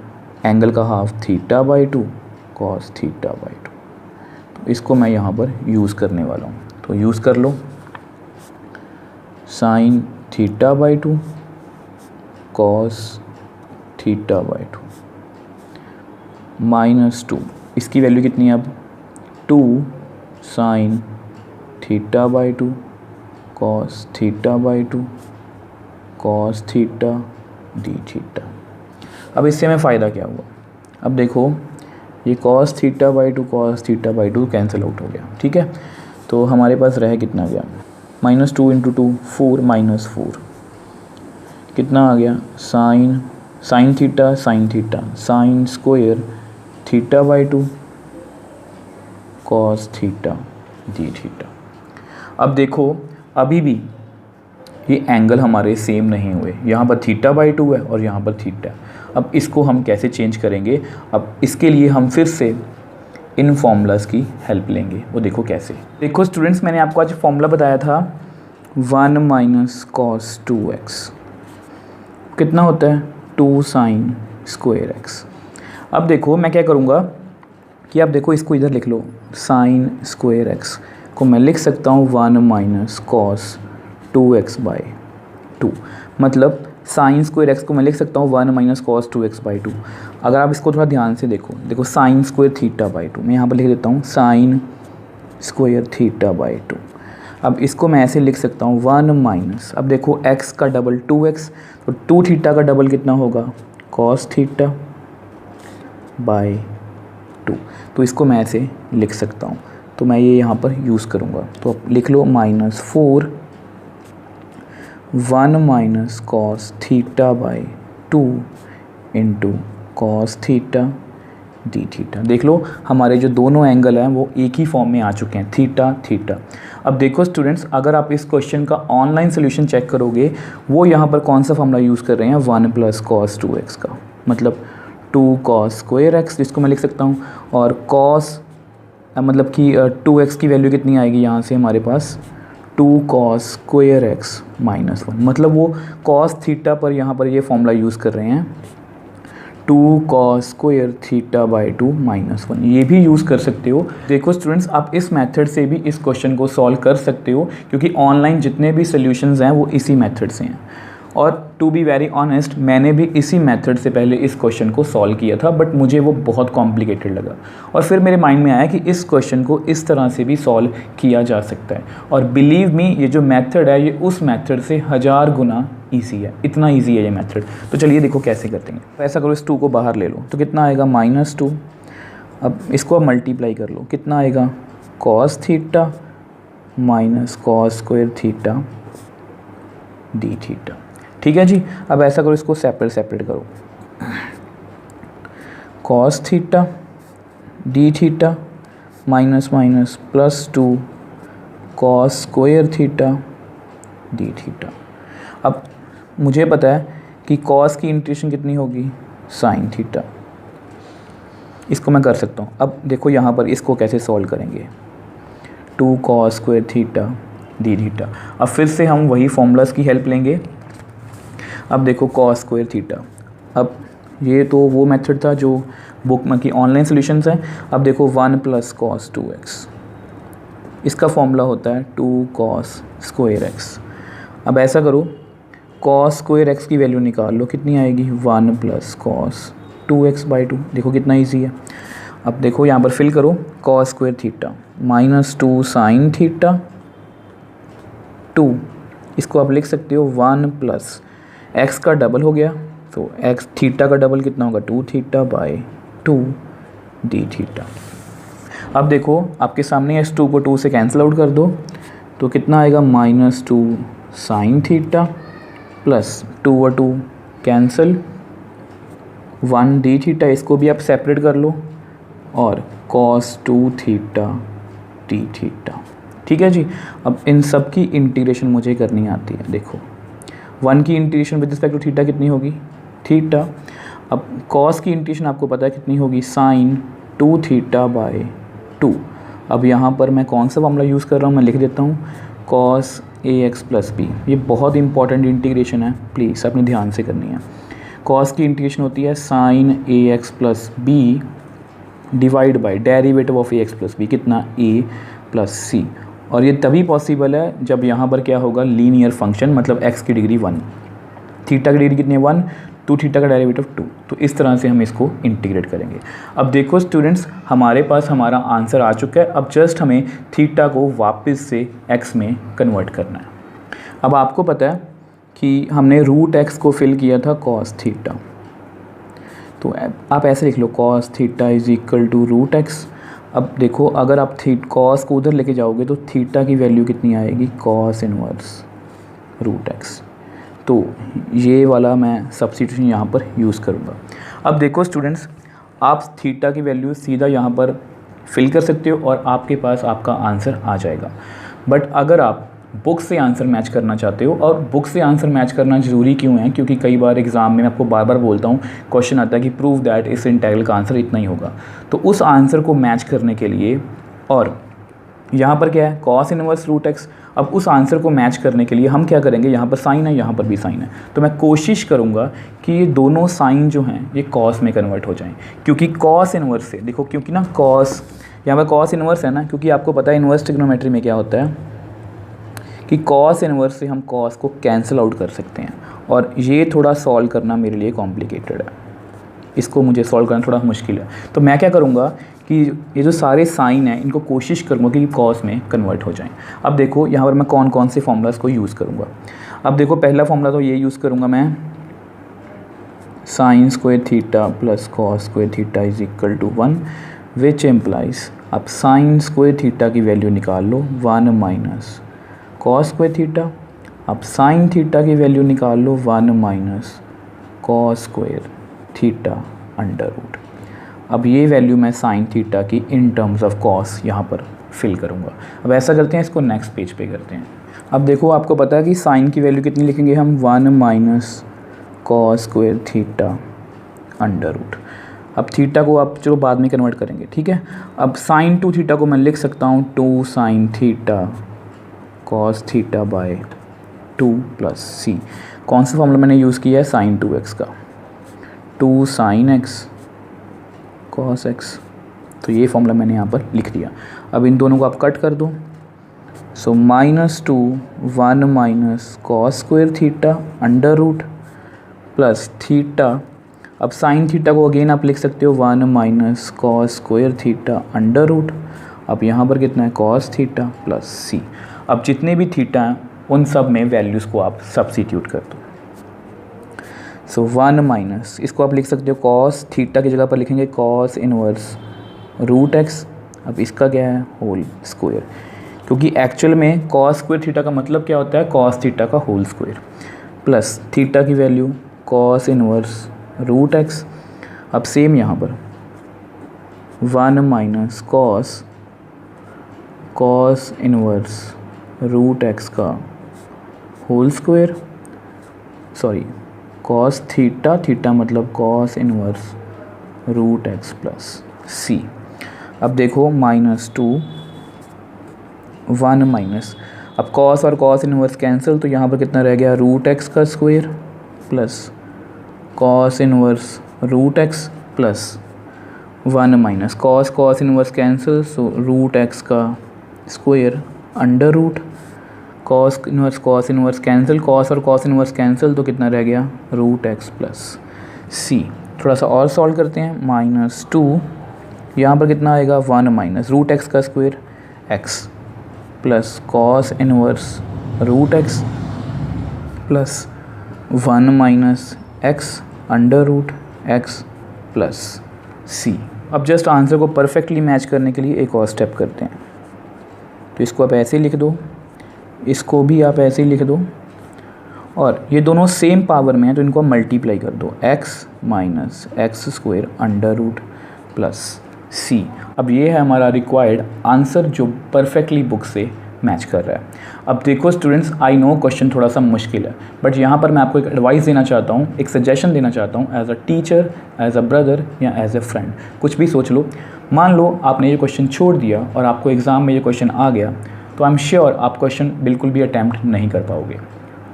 एंगल का half theta by 2 cos theta by 2, तो इसको मैं यहाँ पर यूज़ करने वाला हूँ। तो यूज़ कर लो, sine theta by 2 cos theta by 2 -2, इसकी वैल्यू कितनी है अब, 2 sine theta by 2 cos theta by 2 cos theta d theta. अब इससे हमें फ़ायदा क्या हुआ, अब देखो ये cos theta by 2 cos theta by 2 cancel out हो गया, ठीक है। तो हमारे पास रह कितना गया, -2 × 2 4 -4, कितना आ गया, sine theta sine square theta by 2 cos theta d theta. अब देखो अभी भी ये एंगल हमारे सेम नहीं हुए, यहाँ पर थीटा बाई 2 है और यहाँ पर थीटा। अब इसको हम कैसे चेंज करेंगे, अब इसके लिए हम फिर से इन फॉर्मूलाज की हेल्प लेंगे। वो देखो कैसे। देखो स्टूडेंट्स, मैंने आपको आज फॉर्मूला बताया था 1 - cos 2x, कितना होता है, 2 साइन स्क्वायर x। अब देखो मैं क्या करूँगा कि आप देखो इसको इधर लिख लो, साइन स्क्वायर x को मैं लिख सकता हूँ 1 - cos 2x बाई 2, मतलब साइन स्क्वायर x को मैं लिख सकता हूँ 1 - cos 2x बाई 2। अगर आप इसको थोड़ा ध्यान से देखो साइन स्क्वायर थीटा बाई 2, मैं यहाँ पर लिख देता हूँ साइन स्क्वायर थीटा बाई 2। अब इसको मैं ऐसे लिख सकता हूँ 1 अब देखो x का डबल 2x, तो 2 थीटा का डबल कितना होगा, cos थीटा बाई 2। तो इसको मैं ऐसे लिख सकता हूँ, तो मैं ये यहाँ पर यूज़ करूँगा। तो अब लिख लो -4 1 - cos theta by 2 into cos theta d theta. देख लो हमारे जो दोनों एंगल हैं वो एक ही फॉर्म में आ चुके हैं, थीटा थीटा। अब देखो स्टूडेंट्स, अगर आप इस क्वेश्चन का ऑनलाइन सोल्यूशन चेक करोगे, वो यहाँ पर कौन सा फॉर्मूला यूज़ कर रहे हैं, 1 + cos 2x का, मतलब 2 cos स्क्वायर x, जिसको मैं लिख सकता हूँ, और cos मतलब कि 2x की वैल्यू कितनी आएगी यहाँ से हमारे पास, 2 cos स्क्वायर x -1, मतलब वो cos थीटा पर यहाँ पर ये फॉर्मूला यूज़ कर रहे हैं, 2 cos स्क्वायर थीटा बाई 2 -1, ये भी यूज़ कर सकते हो। देखो स्टूडेंट्स, आप इस मेथड से भी इस क्वेश्चन को सॉल्व कर सकते हो, क्योंकि ऑनलाइन जितने भी सॉल्यूशंस हैं वो इसी मेथड से हैं। और टू बी वेरी ऑनेस्ट, मैंने भी इसी मेथड से पहले इस क्वेश्चन को सॉल्व किया था, बट मुझे वो बहुत कॉम्प्लिकेटेड लगा, और फिर मेरे माइंड में आया कि इस क्वेश्चन को इस तरह से भी सॉल्व किया जा सकता है। और बिलीव मी, ये जो मेथड है ये उस मेथड से 1000 गुना ईजी है, इतना ईजी है ये मेथड। तो चलिए देखो कैसे करते हैं। ऐसा करो, इस 2 को बाहर ले लो, तो कितना आएगा, -2। अब इसको आप मल्टीप्लाई कर लो, कितना आएगा, cos theta minus cos square theta d theta. ठीक है जी। अब ऐसा करो, इसको सेपरेट करो, cos theta d theta -2 cos square theta d theta. अब मुझे पता है कि cos की इंटीग्रेशन कितनी होगी, sin थीटा, इसको मैं कर सकता हूँ। अब देखो यहाँ पर इसको कैसे सॉल्व करेंगे, 2 cos square theta d theta. अब फिर से हम वही फॉर्मूलाज की हेल्प लेंगे। अब देखो cos स्क्वायर थीटा, अब ये तो वो मेथड था जो बुक में की ऑनलाइन सोल्यूशंस हैं। अब देखो 1 प्लस कॉस 2x, इसका फॉर्मूला होता है 2 कॉस स्क्वायर x। अब ऐसा करो, कॉस स्क्वायर x की वैल्यू निकाल लो, कितनी आएगी 1 प्लस कॉस 2x/2। देखो कितना ईजी है। अब देखो यहाँ पर फिल करो, cos square theta minus 2 sine theta 2, इसको आप लिख सकते हो 1 प्लस x का डबल हो गया, तो x थीटा का डबल कितना होगा 2 थीटा/2 डी थीटा। अब देखो आपके सामने इस 2 को 2 से कैंसिल आउट कर दो, तो कितना आएगा -2 साइन थीटा प्लस 2 और 2 कैंसिल 1 डी थीटा, इसको भी आप सेपरेट कर लो, और cos 2 थीटा डी थीटा। ठीक है जी। अब इन सब की इंटीग्रेशन मुझे करनी आती है। देखो 1 की integration with respect to theta कितनी होगी थीटा। अब cos की इंटीग्रेशन आपको पता है कितनी होगी साइन 2 थीटा/2। अब यहाँ पर मैं कौन सा फॉर्मूला यूज़ कर रहा हूँ, मैं लिख देता हूँ cos ax + b। ये बहुत इंपॉर्टेंट इंटीग्रेशन है, प्लीज़ अपने ध्यान से करनी है। cos की इंटीग्रेशन होती है sine ax + b divide by derivative of ax + b, कितना a + c। और ये तभी पॉसिबल है जब यहाँ पर क्या होगा लीनियर फंक्शन, मतलब x की डिग्री 1, थीटा की डिग्री कितनी है 1, 2 थीटा का डेरिवेटिव 2। तो इस तरह से हम इसको इंटीग्रेट करेंगे। अब देखो स्टूडेंट्स, हमारे पास हमारा आंसर आ चुका है। अब जस्ट हमें थीटा को वापस से x में कन्वर्ट करना है। अब आपको पता है कि हमने √x को फिल किया था cos थीटा, तो आप ऐसे लिख लो cos थीटा = √x। अब देखो अगर आप cos को उधर लेके जाओगे तो थीटा की वैल्यू कितनी आएगी cos इनवर्स √x। तो ये वाला मैं सब्स्टिट्यूशन यहाँ पर यूज़ करूँगा। अब देखो स्टूडेंट्स, आप थीटा की वैल्यू सीधा यहाँ पर फिल कर सकते हो और आपके पास आपका आंसर आ जाएगा। बट अगर आप बुक से आंसर मैच करना चाहते हो, और बुक से आंसर मैच करना ज़रूरी क्यों है, क्योंकि कई बार एग्ज़ाम में मैं आपको बार बार बोलता हूँ, क्वेश्चन आता है कि प्रूव दैट इस इंटीग्रल का आंसर इतना ही होगा। तो उस आंसर को मैच करने के लिए, और यहाँ पर क्या है cos इनवर्स √x, अब उस आंसर को मैच करने के लिए हम क्या करेंगे, यहाँ पर साइन है, यहाँ पर भी साइन है, तो मैं कोशिश करूँगा कि ये दोनों साइन जो हैं ये cos में कन्वर्ट हो जाएं। क्योंकि cos इनवर्स से देखो, क्योंकि ना cos यहाँ पर cos इनवर्स है ना, क्योंकि आपको पता है इनवर्स ट्रिग्नोमेट्री में क्या होता है कि cos इनवर्स से हम cos को कैंसिल आउट कर सकते हैं, और ये थोड़ा सॉल्व करना मेरे लिए कॉम्प्लिकेटेड है, इसको मुझे सॉल्व करना थोड़ा मुश्किल है। तो मैं क्या करूँगा कि ये जो सारे साइन हैं इनको कोशिश करूँगा कि cos में कन्वर्ट हो जाएं। अब देखो यहाँ पर मैं कौन कौन से फॉर्मूलाज को यूज़ करूँगा। अब देखो पहला फॉर्मूला तो ये यूज़ करूँगा मैं, sin square theta plus cos square theta = 1, which implies, अब sin स्क्वायर थीटा की वैल्यू निकाल लो 1 माइनस cos स्क्वायर थीटा। अब sin थीटा की वैल्यू निकाल लो 1 माइनस cos स्क्वायर थीटा √। अब ये वैल्यू मैं sin थीटा की इन टर्म्स ऑफ cos यहाँ पर फिल करूँगा। अब ऐसा करते हैं, इसको नेक्स्ट पेज पे करते हैं। अब देखो आपको पता है कि sin की वैल्यू कितनी लिखेंगे हम 1 माइनस cos स्क्वायर थीटा √। अब थीटा को आप चलो बाद में कन्वर्ट करेंगे, ठीक है। अब sin 2 थीटा को मैं लिख सकता हूँ 2 sin theta cos थीटा/2 plus c। कौन सा फॉर्मूला मैंने यूज़ किया है sin 2x का, 2 sin x cos x, तो ये फॉर्मूला मैंने यहाँ पर लिख दिया। अब इन दोनों को आप कट कर दो, सो -2 1 minus cos square theta √ plus theta. अब sin थीटा को अगेन आप लिख सकते हो 1 माइनस cos स्क्वायर थीटा √ अब यहाँ पर कितना है cos थीटा प्लस c। अब जितने भी थीटा हैं उन सब में वैल्यूज़ को आप सब्स्टिट्यूट कर दो। सो 1 माइनस, इसको आप लिख सकते हो cos थीटा की जगह पर लिखेंगे cos इनवर्स √x। अब इसका क्या है होल स्क्वायर, क्योंकि एक्चुअल में cos स्क्वायर थीटा का मतलब क्या होता है cos थीटा का होल स्क्वायर, प्लस थीटा की वैल्यू cos इनवर्स √x। अब सेम यहाँ पर 1 माइनस cos इनवर्स √x का whole square, sorry cos theta मतलब cos inverse √x plus c। अब देखो -2 1 माइनस, अब cos और cos इनवर्स कैंसिल, तो यहाँ पर कितना रह गया √x का square plus cos inverse √x plus 1 minus cos inverse cancel, so root x का square under root cos inverse cancel, cos और कॉस इनवर्स कैंसिल, तो कितना रह गया रूट एक्स प्लस सी। थोड़ा सा और सॉल्व करते हैं, -2 यहाँ पर कितना आएगा 1 माइनस रूट एक्स का square x plus cos inverse root x plus 1 minus x under root x plus c. अब जस्ट आंसर को परफेक्टली मैच करने के लिए एक और स्टेप करते हैं, तो इसको आप ऐसे ही लिख दो, इसको भी आप ऐसे ही लिख दो, और ये दोनों सेम पावर में हैं तो इनको मल्टीप्लाई कर दो, x minus x square under root plus c. अब ये है हमारा रिक्वायर्ड आंसर जो परफेक्टली बुक से मैच कर रहा है। अब देखो स्टूडेंट्स, आई नो क्वेश्चन थोड़ा सा मुश्किल है, बट यहाँ पर मैं आपको एक एडवाइस देना चाहता हूँ, एक सजेशन देना चाहता हूँ as a teacher, as a brother या एज अ फ्रेंड, कुछ भी सोच लो। मान लो आपने ये क्वेश्चन छोड़ दिया और आपको एग्ज़ाम में ये क्वेश्चन आ गया, तो आई एम श्योर आप क्वेश्चन बिल्कुल भी अटैम्प्ट नहीं कर पाओगे।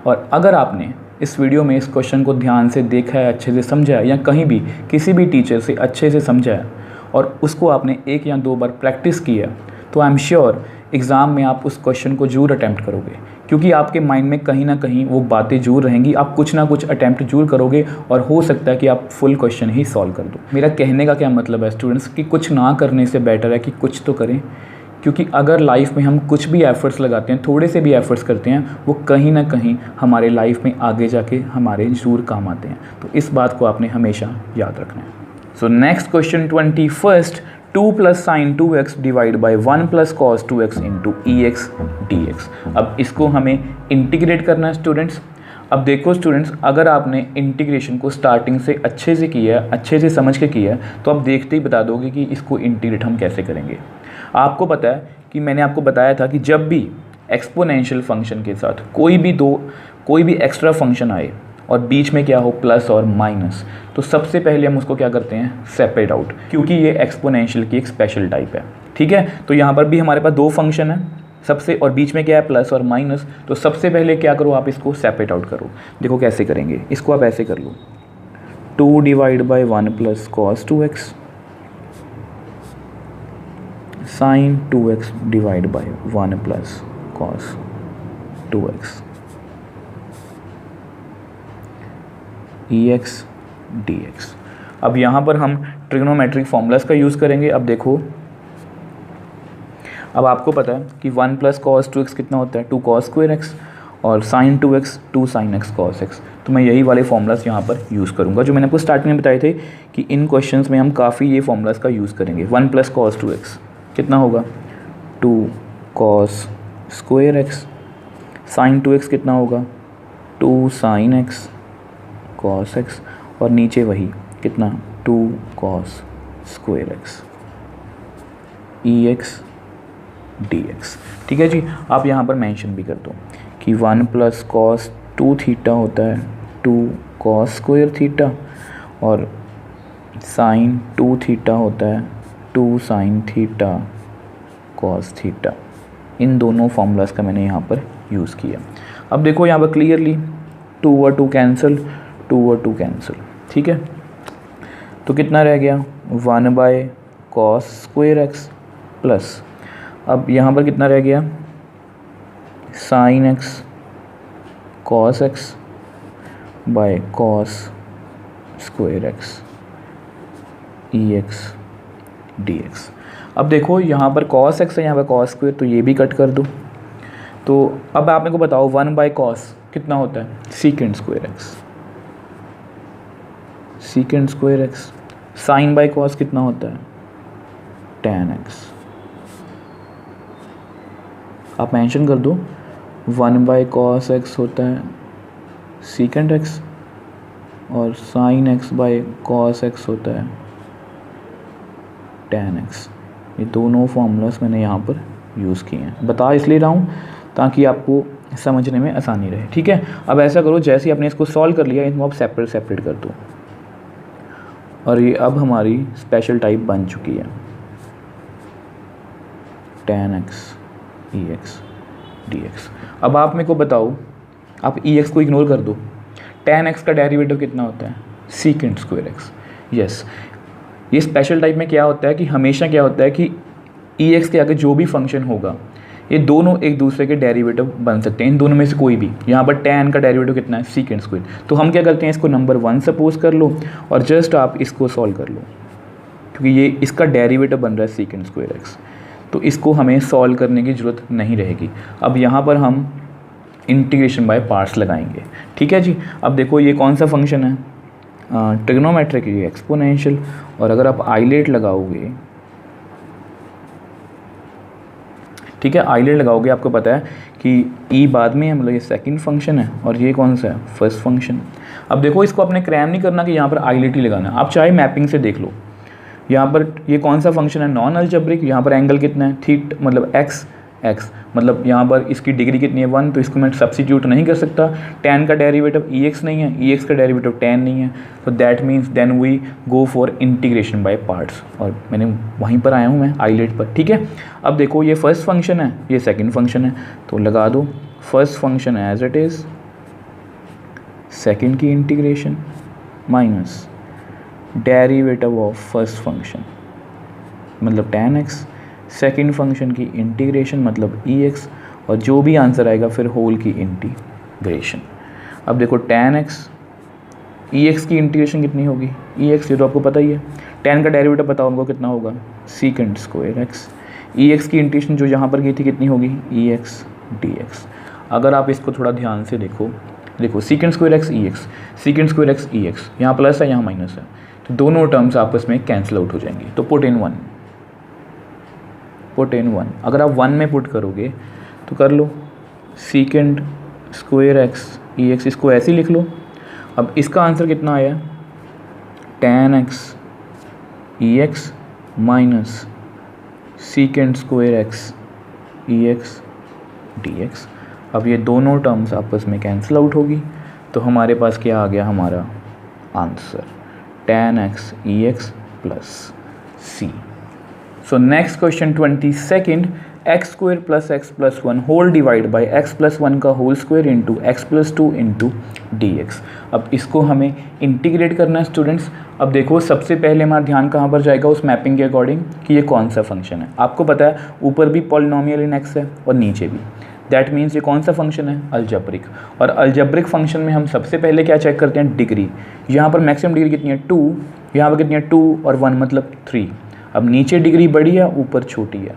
और अगर आपने इस वीडियो में इस क्वेश्चन को ध्यान से देखा है, अच्छे से समझा है, या कहीं भी किसी भी टीचर से अच्छे से समझा है और उसको आपने 1 या 2 बार प्रैक्टिस की है, तो आई एम श्योर एग्ज़ाम में आप उस क्वेश्चन को जरूर अटैम्प्ट करोगे, क्योंकि आपके माइंड में कहीं ना कहीं वो बातें जरूर रहेंगी, आप कुछ ना कुछ अटैम्प्ट जरूर करोगे और हो सकता है कि आप फुल क्वेश्चन ही सॉल्व कर दो। मेरा कहने का क्या मतलब है स्टूडेंट्स, कि कुछ ना करने से बेटर है कि कुछ तो करें, क्योंकि अगर लाइफ में हम कुछ भी एफ़र्ट्स लगाते हैं, थोड़े से भी एफ़र्ट्स करते हैं, वो कहीं ना कहीं हमारे लाइफ में आगे जाके हमारे ज़रूर काम आते हैं। तो इस बात को आपने हमेशा याद रखना है। So next question 21, 2 plus sign 2x divide by 1 plus cos 2x into EX dx। अब इसको हमें इंटीग्रेट करना है स्टूडेंट्स। अब देखो स्टूडेंट्स, अगर आपने इंटीग्रेशन को स्टार्टिंग से अच्छे से किया है, अच्छे से समझ के किया है, तो आप देखते ही बता दोगे कि इसको इंटीग्रेट हम कैसे करेंगे। आपको पता है कि मैंने आपको बताया था कि जब भी एक्सपोनेंशियल फंक्शन के साथ कोई भी एक्स्ट्रा फंक्शन आए और बीच में क्या हो प्लस और माइनस, तो सबसे पहले हम उसको क्या करते हैं सेपरेट आउट, क्योंकि ये एक्सपोनेंशियल की एक स्पेशल टाइप है। ठीक है, तो यहाँ पर भी हमारे पास 2 फंक्शन है सबसे, और बीच में क्या है प्लस और माइनस, तो सबसे पहले क्या करो आप इसको सेपरेट आउट करो। देखो कैसे करेंगे, इसको आप ऐसे कर लो, 2 divide by 1 plus cos 2x sine 2x divide by 1 plus cos 2x EX dx। अब यहाँ पर हम ट्रिग्नोमेट्रिक फॉर्मूलाज का यूज़ करेंगे। अब देखो, अब आपको पता है कि 1 प्लस कॉस 2x कितना होता है 2 कॉस स्क्वायर x, और sine 2x 2 sine x cos x। तो मैं यही वाले फॉर्मूलाज यहाँ पर यूज़ करूँगा जो मैंने आपको स्टार्टिंग में बताए थे कि इन क्वेश्चंस में हम काफ़ी ये फॉर्मूलाज का यूज़ करेंगे। 1 प्लस कॉस 2x कितना होगा 2 cos square x, sign 2x कितना होगा 2 साइन x कॉस x, और नीचे वही कितना 2 cos square x EX dx। ठीक है जी, आप यहाँ पर मेंशन भी कर दो कि 1 प्लस कॉस 2 थीटा होता है 2 कॉस स्क्वायर थीटा, और साइन 2 थीटा होता है 2 साइन थीटा कॉस थीटा। इन दोनों फार्मूलाज का मैंने यहाँ पर यूज़ किया। अब देखो यहाँ पर क्लियरली 2 और 2 कैंसिल, 2 और 2 कैंसिल। ठीक है, तो कितना रह गया 1 by cos square x plus, अब यहाँ पर कितना रह गया sine x cos x by cos square x EX dx। अब देखो यहाँ पर cos x है, यहाँ पर cos स्क्वायर, तो ये भी कट कर दो। तो अब आप मेरे को बताओ 1 बाय कॉस कितना होता है secant square x, secant square x, sine by cos कितना होता है tan x। आप मेंशन कर दो 1 बाय कॉस x होता है सीकेंड x, और sine x by cos x होता है tan x। ये दोनों फार्मूलास मैंने यहाँ पर यूज़ किए हैं, बता इसलिए रहा हूँ ताकि आपको समझने में आसानी रहे। ठीक है, अब ऐसा करो जैसे ही आपने इसको सॉल्व कर लिया, इनको आप सेपरेट कर दो, और ये अब हमारी स्पेशल टाइप बन चुकी है tan x EX dx। अब आप मेरे को बताओ, आप EX को इग्नोर कर दो, tan x का डेरिवेटिव कितना होता है सीकेंड स्क्वायर x। यस, ये स्पेशल टाइप में क्या होता है कि हमेशा क्या होता है कि ई एक्स के आगे जो भी फंक्शन होगा ये दोनों एक दूसरे के डेरिवेटिव बन सकते हैं, इन दोनों में से कोई भी। यहाँ पर tan का डेरिवेटिव कितना है, सीकेंड स्क्वायर। तो हम क्या करते हैं, इसको नंबर 1 सपोज कर लो और जस्ट आप इसको सॉल्व कर लो, क्योंकि ये इसका डेरिवेटिव बन रहा है सीकेंड स्क्वायर एक्स, तो इसको हमें सॉल्व करने की ज़रूरत नहीं रहेगी। अब यहाँ पर हम इंटीग्रेशन बाय पार्ट्स लगाएंगे, ठीक है जी। अब देखो ये कौन सा फंक्शन है, ट्रिग्नोमेट्रिक, ये एक्सपोनेंशियल। और अगर आप आइलेट लगाओगे, ठीक है, आइलेट लगाओगे, आपको पता है कि ई बाद में है, मतलब ये सेकंड फंक्शन है और ये कौन सा है, फर्स्ट फंक्शन। अब देखो इसको आपने क्रैम नहीं करना कि यहाँ पर आइलेट ही लगाना है, आप चाहे मैपिंग से देख लो। यहाँ पर ये कौन सा फंक्शन है, नॉन अलजेब्रिक। यहाँ पर एंगल कितना है, थीट, मतलब एक्स, मतलब यहाँ पर इसकी डिग्री कितनी है 1, तो इसको मैं सब्सिट्यूट नहीं कर सकता। tan का डेरिवेटिव ई एक्स नहीं है, ई एक्स का डेरिवेटिव tan नहीं है, तो that means then we go for integration by parts. और मैंने वहीं पर आया हूँ मैं, आइलेट पर, ठीक है। अब देखो ये फर्स्ट फंक्शन है, ये सेकेंड फंक्शन है, तो लगा दो first function as it is, second की integration minus derivative of first function मतलब tan x, सेकेंड फंक्शन की इंटीग्रेशन मतलब ई एक्स, और जो भी आंसर आएगा फिर होल की इंटीग्रेशन। अब देखो tan x, ई एक्स की इंटीग्रेशन कितनी होगी, ई एक्स, ये तो आपको पता ही है। tan का डेरिवेटिव बताओ हमको कितना होगा, सीकेंड स्क्वायर एक्स। ई एक्स की इंटीग्रेशन जो यहाँ पर की थी कितनी होगी, ई एक्स डी एक्स। अगर आप इसको थोड़ा ध्यान से देखो, सीकेंड square x e x, सीकेंड square x e x, यहाँ प्लस है यहाँ माइनस है, तो दोनों टर्म्स आपस में कैंसिल आउट हो जाएंगी। तो पुट इन वन, अगर आप 1 में पुट करोगे तो कर लो सीकेंड स्क्वायर एक्स ई एक्स, इसको ऐसे ही लिख लो। अब इसका आंसर कितना आया, tan x e x minus secant square x e x d x. अब ये दोनों टर्म्स आपस में कैंसिल आउट होगी, तो हमारे पास क्या आ गया, हमारा answer tan x e x plus C. So next question 22nd, x square plus x plus 1 whole divide by x plus 1 का whole square into x plus 2 into d x. अब इसको हमें इंटीग्रेट करना है स्टूडेंट्स। अब देखो सबसे पहले हमारा ध्यान कहाँ पर जाएगा, उस मैपिंग के अकॉर्डिंग कि ये कौन सा फंक्शन है। आपको पता है ऊपर भी पॉलिनोमियल इन एक्स है और नीचे भी, दैट मीन्स ये कौन सा फंक्शन है, अलजेब्रिक। और अलजेब्रिक फंक्शन में हम सबसे पहले क्या चेक करते हैं, डिग्री। यहाँ पर मैक्सिमम डिग्री कितनी है 2, यहाँ पर कितनी है 2 और 1 मतलब 3। अब नीचे डिग्री बड़ी है, ऊपर छोटी है,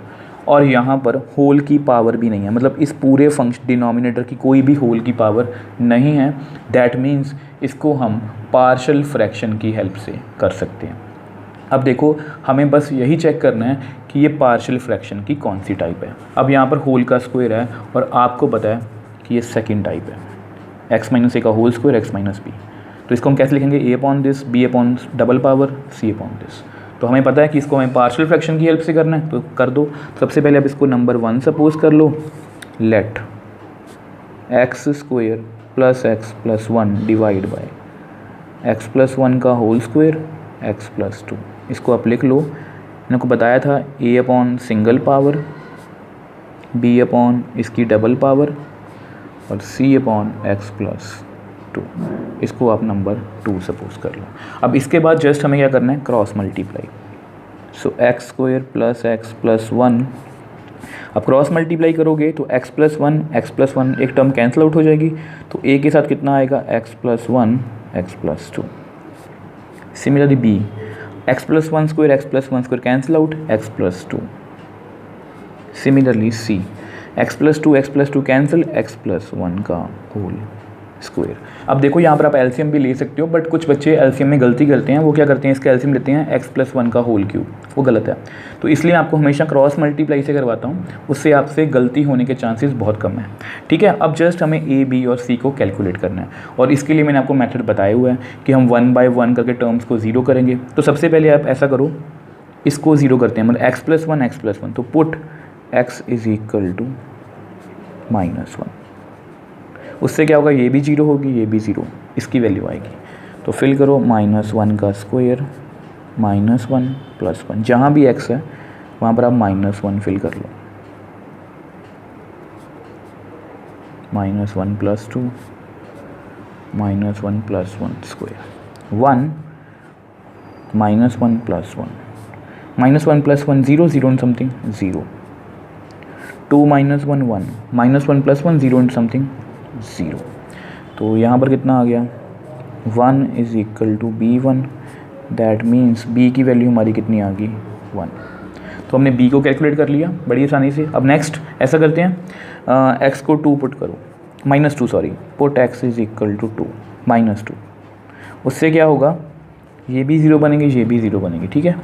और यहाँ पर होल की पावर भी नहीं है, मतलब इस पूरे फंक्शन डिनोमिनेटर की कोई भी होल की पावर नहीं है। दैट मीन्स इसको हम पार्शियल फ्रैक्शन की हेल्प से कर सकते हैं। अब देखो हमें बस यही चेक करना है कि ये पार्शियल फ्रैक्शन की कौन सी टाइप है। अब यहाँ पर होल का स्क्वायर है और आपको पता है कि ये सेकेंड टाइप है, एक्स माइनस ए का whole square x minus b. तो इसको हम कैसे लिखेंगे, a upon this, b upon double power, c upon this. तो हमें पता है कि इसको हमें पार्शियल फ्रैक्शन की हेल्प से करना है, तो कर दो। सबसे पहले आप इसको नंबर 1 सपोज कर लो, let x square plus x plus 1 divide by x plus 1 का होल स्क्वायर एक्स प्लस 2। इसको आप लिख लो, मैंने को बताया था a upon single power, b upon इसकी डबल पावर और सी अपॉन एक्स प्लस 2। इसको आप नंबर 2 सपोज कर लो। अब इसके बाद जस्ट हमें क्या करना है, cross multiply. So x square plus x plus 1, अब क्रॉस मल्टीप्लाई करोगे तो एक्स प्लस 1 एक टर्म कैंसिल आउट हो जाएगी, तो ए के साथ कितना आएगा, x plus 1 x plus 2। Similarly b, x plus 1 square x plus 1 square cancel out, x plus 2। Similarly c, x plus 2 cancel, x plus 1 का होल स्क्वायर। अब देखो यहाँ पर आप एलसीएम भी ले सकते हो, बट कुछ बच्चे एलसीएम में गलती करते हैं, वो क्या करते हैं, इसका एलसीएम लेते हैं एक्स प्लस 1 का होल क्यूब, वो गलत है। तो इसलिए आपको हमेशा क्रॉस मल्टीप्लाई से करवाता हूँ, उससे आपसे गलती होने के चांसेस बहुत कम है। ठीक है, अब जस्ट हमें ए बी और सी को कैलकुलेट करना है, और इसके लिए मैंने आपको मेथड बताया हुआ है कि हम 1 बाय 1 करके टर्म्स को 0 करेंगे। तो सबसे पहले आप ऐसा करो, इसको 0 करते हैं, मतलब एक्स प्लस 1, तो put x is equal to -1। उससे क्या होगा, ये भी 0 होगी, ये भी 0, इसकी वैल्यू आएगी। तो फिल करो -1 का स्क्वायर -1 प्लस 1, जहाँ भी x है वहाँ पर आप -1 फिल कर लो, -1 plus 2 -1 plus 1 square 1 -1 + 1, -1 + 1 0, 0 and something 0, 2 - 1 1, -1 + 1 0 and something 0। तो यहाँ पर कितना आ गया 1 = B1, दैट मीन्स B की वैल्यू हमारी कितनी आ गई 1। तो हमने B को कैलकुलेट कर लिया बड़ी आसानी से। अब नेक्स्ट ऐसा करते हैं x को 2 पुट करो, -2 सॉरी, पुट x = 2 -2। उससे क्या होगा, ये भी 0 बनेंगे, ये भी 0 बनेंगे, ठीक है।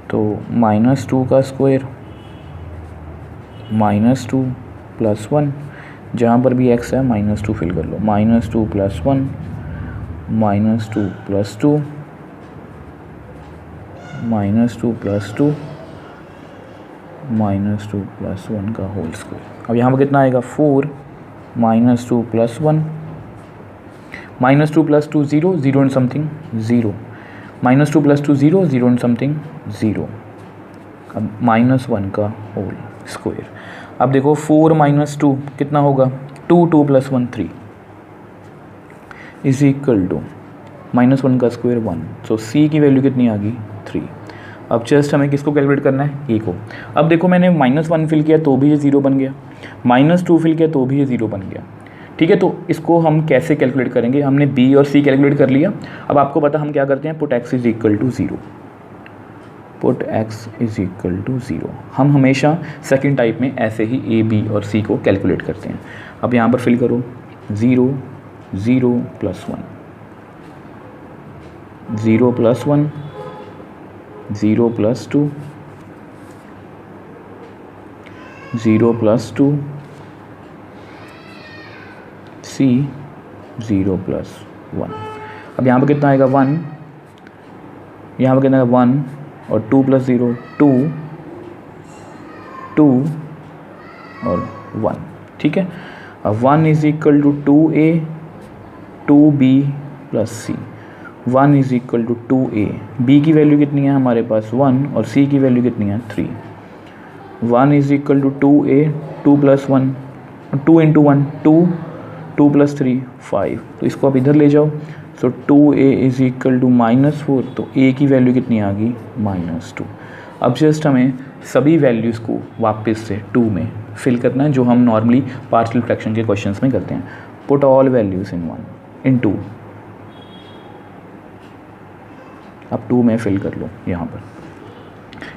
तो -2 का स्क्वायर -2 + 1, जहाँ पर भी x है -2 फिल कर लो, -2 + 1 -2 + 2 -2 + 2 -2 + 1 का होल स्क्वायर। अब यहाँ पर कितना आएगा 4 -2 + 1, -2 + 2 0, 0 and something 0, -2 + 2 0, 0 and something 0। अब -1 का होल स्क्वायर। अब देखो 4 - 2 कितना होगा 2, 2 + 1 3 = -1 का स्क्वायर 1। सो C की वैल्यू कितनी आ गई 3। अब जस्ट हमें किसको कैलकुलेट करना है, A को। अब देखो मैंने -1 फिल किया तो भी ये 0 बन गया, -2 फिल किया तो भी ये 0 बन गया, ठीक है। तो इसको हम कैसे कैलकुलेट करेंगे, हमने B और C कैलकुलेट कर लिया। अब आपको पता हम क्या करते हैं, पुट x = 0, पुट x = 0। हम हमेशा सेकंड टाइप में ऐसे ही A, B और C को कैलकुलेट करते हैं। अब यहाँ पर फिल करो 0 0 + 1, 0 + 1, 0 + 2, 0 + 2, C 0 + 1। अब यहाँ पर कितना आएगा 1, यहाँ पर कितना आएगा 1 और 2 + 0 2, 2 और 1, ठीक है। अब 1 = 2A 2B + C, 1 = 2A, B की वैल्यू कितनी है हमारे पास 1 और C की वैल्यू कितनी है 3। 1 = 2A 2 + 1, 2 × 1 2, 2 + 3 5, तो इसको आप इधर ले जाओ। सो 2A = -4, तो A की वैल्यू कितनी आ गई -2। अब जस्ट हमें सभी वैल्यूज़ को वापस से 2 में फिल करना है, जो हम नॉर्मली पार्शियल फ्रैक्शन के क्वेश्चंस में करते हैं। पुट ऑल वैल्यूज़ इन 2। अब 2 में फिल कर लो यहाँ पर।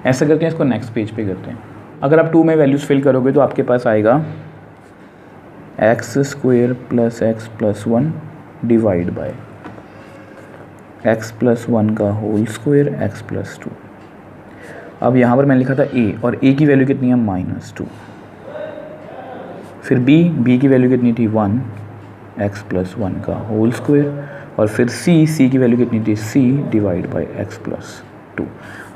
ऐसा करते हैं, इसको नेक्स्ट पेज पे करते हैं। अगर आप 2 में वैल्यूज़ फिल करोगे तो आपके पास आएगा x² + x + 1 divide bye x + 1 का होल स्क्वायर x + 2। अब यहाँ पर मैंने लिखा था a, और a की वैल्यू कितनी है -2। फिर b की वैल्यू कितनी थी 1, x + 1 का होल स्क्वायर, और फिर c की वैल्यू कितनी थी c डिवाइड बाय x + 2।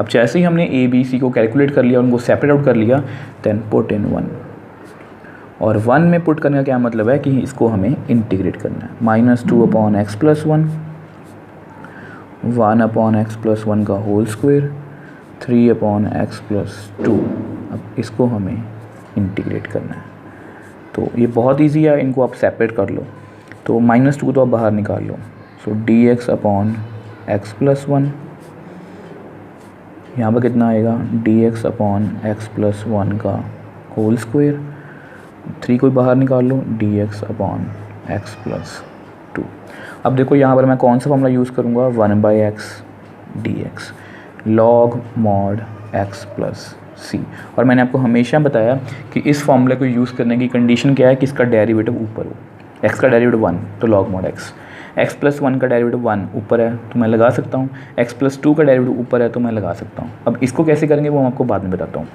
अब जैसे ही हमने a b c को कैलकुलेट कर लिया, उनको सेपरेट आउट कर लिया, देन पुट इन 1। और 1 में पुट करने का क्या मतलब है कि इसको हमें इंटीग्रेट करना है। -2/x + 1, 1/x + 1 का होल स्क्वायर, 3/x + 2। अब इसको हमें इंटीग्रेट करना है। तो ये बहुत इजी है, इनको आप सेपरेट कर लो। तो -2 तो आप बाहर निकाल लो। सो dx/x + 1, यहाँ पर कितना आएगा dx/x + 1 का होल स्क्वायर, 3 को बाहर निकाल लो, dx/x + 2। अब देखो यहाँ पर मैं कौन सा फॉर्मूला यूज़ करूँगा, 1/x dx log mod x + c। और मैंने आपको हमेशा बताया कि इस फॉर्मूले को यूज़ करने की कंडीशन क्या है कि इसका डेरिवेटिव ऊपर हो। x का डेरिवेटिव 1 तो log mod x, x + 1 का डेरिवेटिव 1 ऊपर है तो मैं लगा सकता हूँ, x + 2 का डेरिवेटिव ऊपर है तो मैं लगा सकता हूँ। अब इसको कैसे करेंगे वो मैं आपको बाद में बताता हूँ।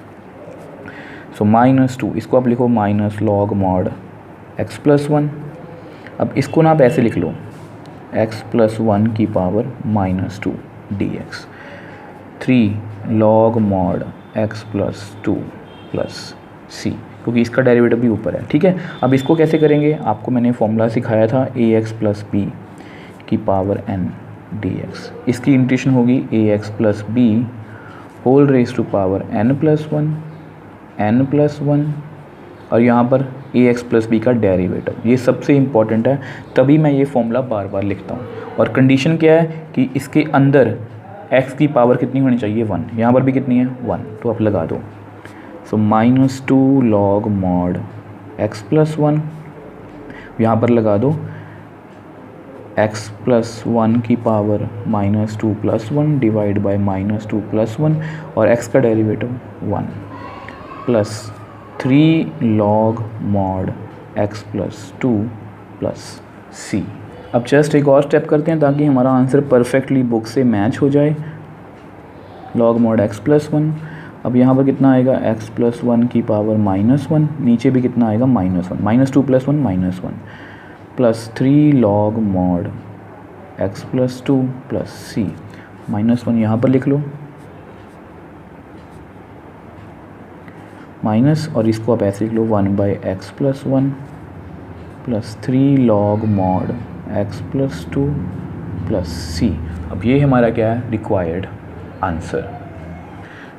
सो -2 इसको आप लिखो -log mod x + 1। अब इसको ना आप ऐसे लिख लो x + 1 की power -2 dx, 3 log mod x + 2 + c, क्योंकि इसका डेरिवेटिव भी ऊपर है, ठीक है। अब इसको कैसे करेंगे, आपको मैंने फॉर्मूला सिखाया था ax + b की पावर n dx। इसकी इंटीग्रेशन होगी ax + b whole raise to power n + 1 और यहाँ पर ax + b का डेरिवेटिव। ये सबसे इम्पॉर्टेंट है, तभी मैं ये फॉर्मूला बार बार लिखता हूँ। और कंडीशन क्या है कि इसके अंदर एक्स की पावर कितनी होनी चाहिए 1, यहाँ पर भी कितनी है 1, तो आप लगा दो। सो -2 log mod x प्लस 1, यहाँ पर लगा दो x प्लस 1 की power -2 plus 1 divide by -2 plus 1 और x का derivative 1 plus 3 log mod x plus 2 plus c। अब जस्ट एक और स्टेप करते हैं ताकि हमारा आंसर परफेक्टली बुक से मैच हो जाए। log mod x प्लस 1, अब यहाँ पर कितना आएगा x प्लस 1 की पावर -1, नीचे भी कितना आएगा -1, -2 plus 1 -1 plus 3 log mod x plus 2 plus c। -1 यहाँ पर लिख लो, माइनस, और इसको आप ऐसे लिख लो 1/x plus 1 plus 3 log mod x plus 2 plus c। अब ये हमारा क्या है required answer.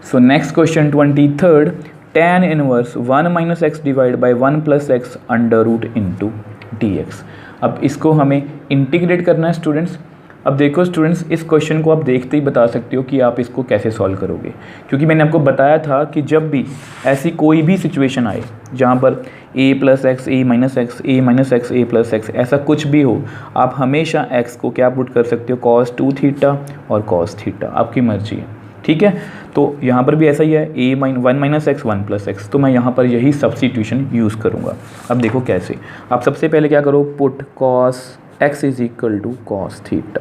So next question 23rd, tan inverse 1 minus x divide by 1 plus x under root into dx। अब इसको हमें इंटीग्रेट करना है स्टूडेंट्स। अब देखो स्टूडेंट्स, इस क्वेश्चन को आप देखते ही बता सकते हो कि आप इसको कैसे सॉल्व करोगे, क्योंकि मैंने आपको बताया था कि जब भी ऐसी कोई भी सिचुएशन आए जहाँ पर a plus x a minus x a minus x a plus x ऐसा कुछ भी हो, आप हमेशा x को क्या पुट कर सकते हो cos 2 थीटा और cos थीटा, आपकी मर्जी है, ठीक है। तो यहाँ पर भी ऐसा ही है, a 1 minus x 1 plus x, तो मैं यहाँ पर यही सब्स्टिट्यूशन यूज़ करूँगा। अब देखो कैसे, आप सबसे पहले क्या करो, put cos x is equal to cos theta,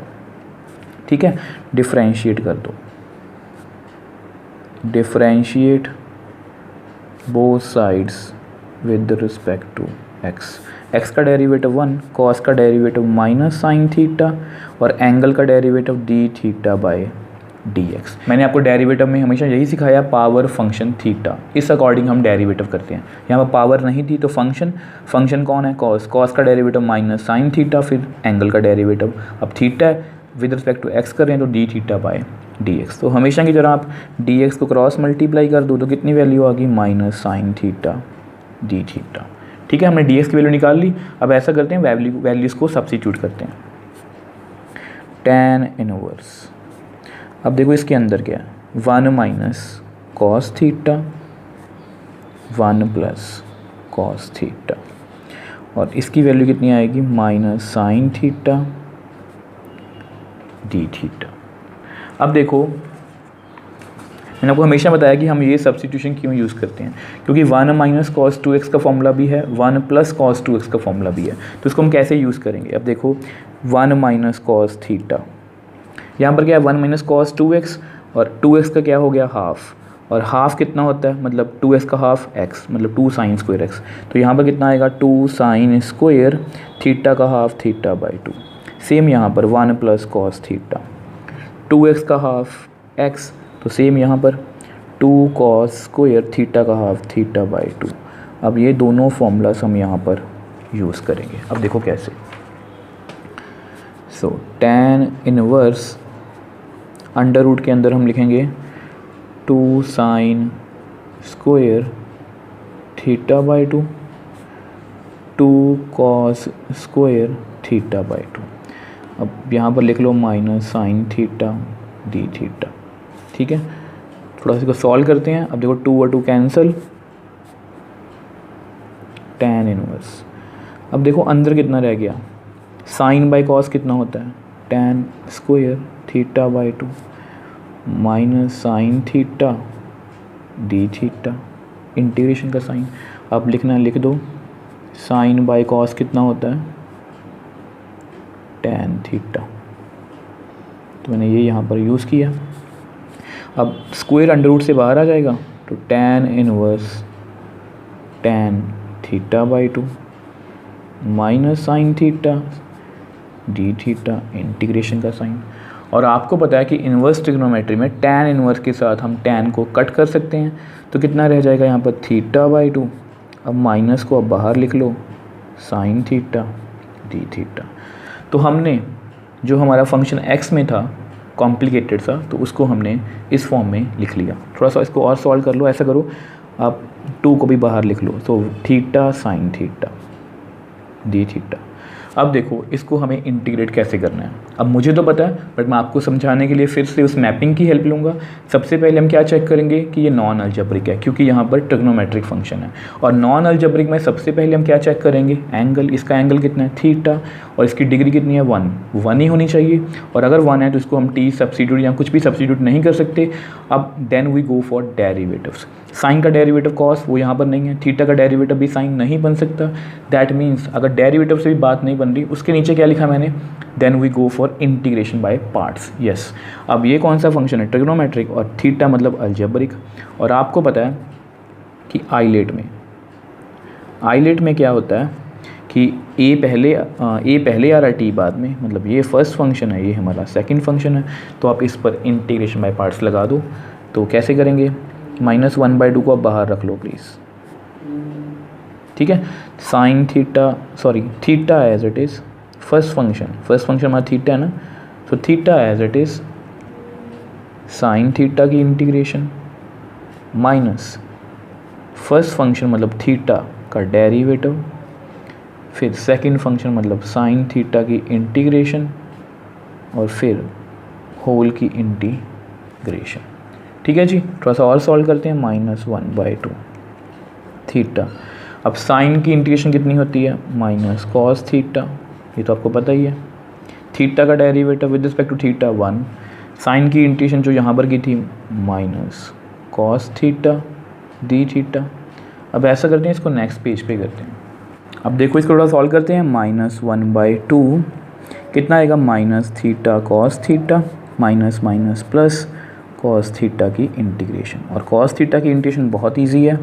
ठीक है, डिफ्रेंशिएट कर दो, differentiate both sides with respect to x का डेरिवेटिव 1, cos का डेरिवेटिव माइनस साइन थीटा और एंगल का derivative d theta by dx। मैंने आपको डेरिवेटिव में हमेशा यही सिखाया, पावर फंक्शन थीटा, इस अकॉर्डिंग हम डेरिवेटिव करते हैं। यहाँ पर पावर नहीं थी तो फंक्शन कौन है cos का डेरिवेटिव माइनस साइन थीटा, फिर एंगल का डेरिवेटिव, अब theta with respect to x कर रहे हैं तो d थीटा बाय dx। तो हमेशा की तरह आप dx को क्रॉस मल्टीप्लाई कर दो तो कितनी वैल्यू आ गई minus sine theta d theta, ठीक है। हमने dx की वैल्यू निकाल ली। अब ऐसा करते हैं, वैल्यूज़ को सब्स्टिट्यूट करते हैं। tan इनवर्स, अब देखो इसके अंदर क्या है, 1 minus cos theta 1 plus cos theta, और इसकी वैल्यू कितनी आएगी minus sine theta d theta. अब देखो मैंने आपको हमेशा बताया कि हम ये सब्स्टिट्यूशन क्यों यूज़ करते हैं, क्योंकि 1 माइनस कॉस 2x का फॉर्मूला भी है, 1 प्लस कॉस 2x का फॉर्मूला भी है, तो इसको हम कैसे यूज़ करेंगे। अब देखो 1 माइनस कॉस थीटा, यहाँ पर क्या है 1 माइनस कॉस 2x और 2x का क्या हो गया हाफ, और हाफ कितना होता है मतलब 2x का हाफ x, मतलब 2 साइन स्क्वायर x, तो यहाँ पर कितना आएगा 2 साइन स्क्वायर थीटा का हाफ थीटा बाई 2। सेम यहाँ पर 1 प्लस कॉस थीटा, 2x का हाफ x, तो सेम यहाँ पर 2 कॉस स्क्वायर थीटा का हाफ थीटा बाई 2। अब ये दोनों फॉर्मूलाज हम यहाँ पर यूज़ करेंगे। अब देखो कैसे, so tan inverse under root के अंदर हम लिखेंगे 2 sine square theta by 2, 2 cos square theta by 2। अब यहाँ पर लिख लो minus sine theta d theta, ठीक है। थोड़ा सा इसको सॉल्व करते हैं। अब देखो 2 और 2 कैंसिल, tan इनवर्स, अब देखो अंदर कितना रह गया, साइन बाई कॉस कितना होता है tan square theta by 2 minus sine theta d theta, integration का साइन आप लिखना लिख दो, साइन बाई कॉस कितना होता है tan थीटा, तो मैंने ये यहाँ पर यूज़ किया। अब स्क्वायर अंडर रूट से बाहर आ जाएगा तो tan inverse tan theta by 2 minus sine theta d theta, integration का साइन। और आपको पता है कि इन्वर्स ट्रिग्नोमेट्री में tan इन्वर्स के साथ हम tan को कट कर सकते हैं, तो कितना रह जाएगा यहाँ पर थीटा बाई 2। अब माइनस को अब बाहर लिख लो, साइन थीटा डी थीटा। तो हमने जो हमारा फंक्शन x में था कॉम्प्लिकेटेड सा, तो उसको हमने इस फॉर्म में लिख लिया। थोड़ा सा इसको और सॉल्व कर लो, ऐसा करो आप 2 को भी बाहर लिख लो, तो theta sine theta d theta. अब देखो इसको हमें इंटीग्रेट कैसे करना है। अब मुझे तो पता है बट मैं आपको समझाने के लिए फिर से उस मैपिंग की हेल्प लूँगा। सबसे पहले हम क्या चेक करेंगे कि ये नॉन अलजेब्रिक है, क्योंकि यहाँ पर ट्रिग्नोमेट्रिक फंक्शन है। और नॉन अलजेब्रिक में सबसे पहले हम क्या चेक करेंगे, एंगल। इसका एंगल कितना है, थीटा, और इसकी डिग्री कितनी है, 1 ही होनी चाहिए। और अगर 1 है तो इसको हम टी सब्स्टिट्यूट या कुछ भी सब्स्टिट्यूट नहीं कर सकते। अब then we go for derivatives. Sine का डेरिवेटिव कॉस वो यहाँ पर नहीं है, थीटा का डेरिवेटिव भी साइन नहीं बन सकता। दैट मीन्स अगर डेरिवेटिव से भी बात नहीं बन रही, उसके नीचे क्या लिखा मैंने, then we go for integration by parts. Yes, अब ये कौन सा फंक्शन है, ट्रिग्नोमेट्रिक, और थीटा मतलब अलजेब्रिक। और आपको पता है कि आइलेट में क्या होता है कि ए पहले आ रहा है, टी बाद में, मतलब ये फर्स्ट फंक्शन है, ये हमारा सेकंड फंक्शन है। तो आप इस पर इंटीग्रेशन बाय पार्ट्स लगा दो। तो कैसे करेंगे, -1/2 को आप बाहर रख लो प्लीज़, ठीक है। Sine theta as it is, first function हमारा थीटा है ना, तो theta as it is sine theta की इंटीग्रेशन माइनस फर्स्ट फंक्शन मतलब थीटा का डेरिवेटिव, फिर सेकंड फंक्शन मतलब साइन थीटा की इंटीग्रेशन, और फिर होल की इंटीग्रेशन। ठीक है जी, थोड़ा सा और सॉल्व करते हैं। -1/2 थीटा, अब साइन की इंटीग्रेशन कितनी होती है, माइनस कॉस थीटा, ये तो आपको पता ही है। थीटा का derivative with respect to theta 1, sine की इंटीग्रेशन जो यहाँ पर की थी minus cos theta d theta. अब ऐसा करते हैं, इसको नेक्स्ट पेज पे करते हैं। अब देखो इसको थोड़ा सॉल्व करते हैं। -1/2 कितना आएगा, minus theta cos theta minus plus cos theta की इंटीग्रेशन। और कॉस थीटा की इंटीग्रेशन बहुत इजी है,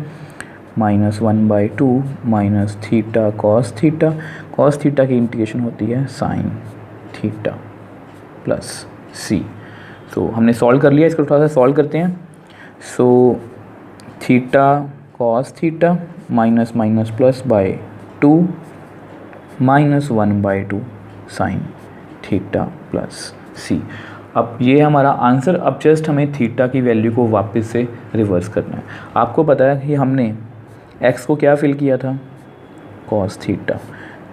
-1/2 माइनस थीटा कॉस थीटा की इंटीग्रेशन होती है साइन थीटा प्लस सी। सो हमने सॉल्व कर लिया, इसको थोड़ा सा सॉल्व करते हैं। So theta cos theta minus plus by 2 -1/2 sine theta plus c. अब ये हमारा आंसर। अब जस्ट हमें थीटा की वैल्यू को वापस से रिवर्स करना है। आपको पता है कि हमने x को क्या फिल किया था, cos theta,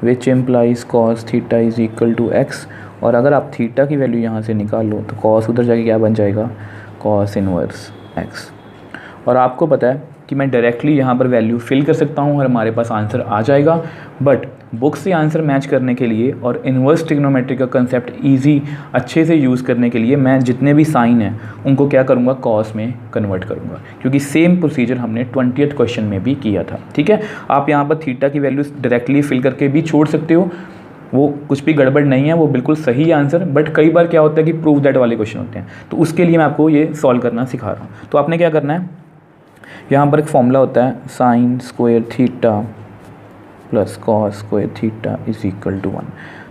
which implies cos theta is equal to x। और अगर आप थीटा की वैल्यू यहाँ से निकाल लो तो cos उधर जाके क्या बन जाएगा, cos इनवर्स x। और आपको पता है कि मैं डायरेक्टली यहाँ पर वैल्यू फिल कर सकता हूँ और हमारे पास आंसर आ जाएगा। बट बुक से आंसर मैच करने के लिए और इन्वर्स ट्रिग्नोमेट्री का कंसेप्ट इजी अच्छे से यूज़ करने के लिए मैं जितने भी साइन हैं उनको क्या करूँगा, कॉस में कन्वर्ट करूँगा, क्योंकि सेम प्रोसीजर हमने 20th क्वेश्चन में भी किया था। ठीक है, आप यहाँ पर थीटा की वैल्यू डायरेक्टली फिल करके भी छोड़ सकते हो, वो कुछ भी गड़बड़ नहीं है, वो बिल्कुल सही आंसर। बट कई बार क्या होता है कि प्रूव दैट वाले क्वेश्चन होते हैं, तो उसके लिए मैं आपको ये सॉल्व करना सिखा रहा हूँ। तो आपने क्या करना है, यहाँ पर एक फॉर्मूला होता है sine square theta plus cos square theta is equal to 1।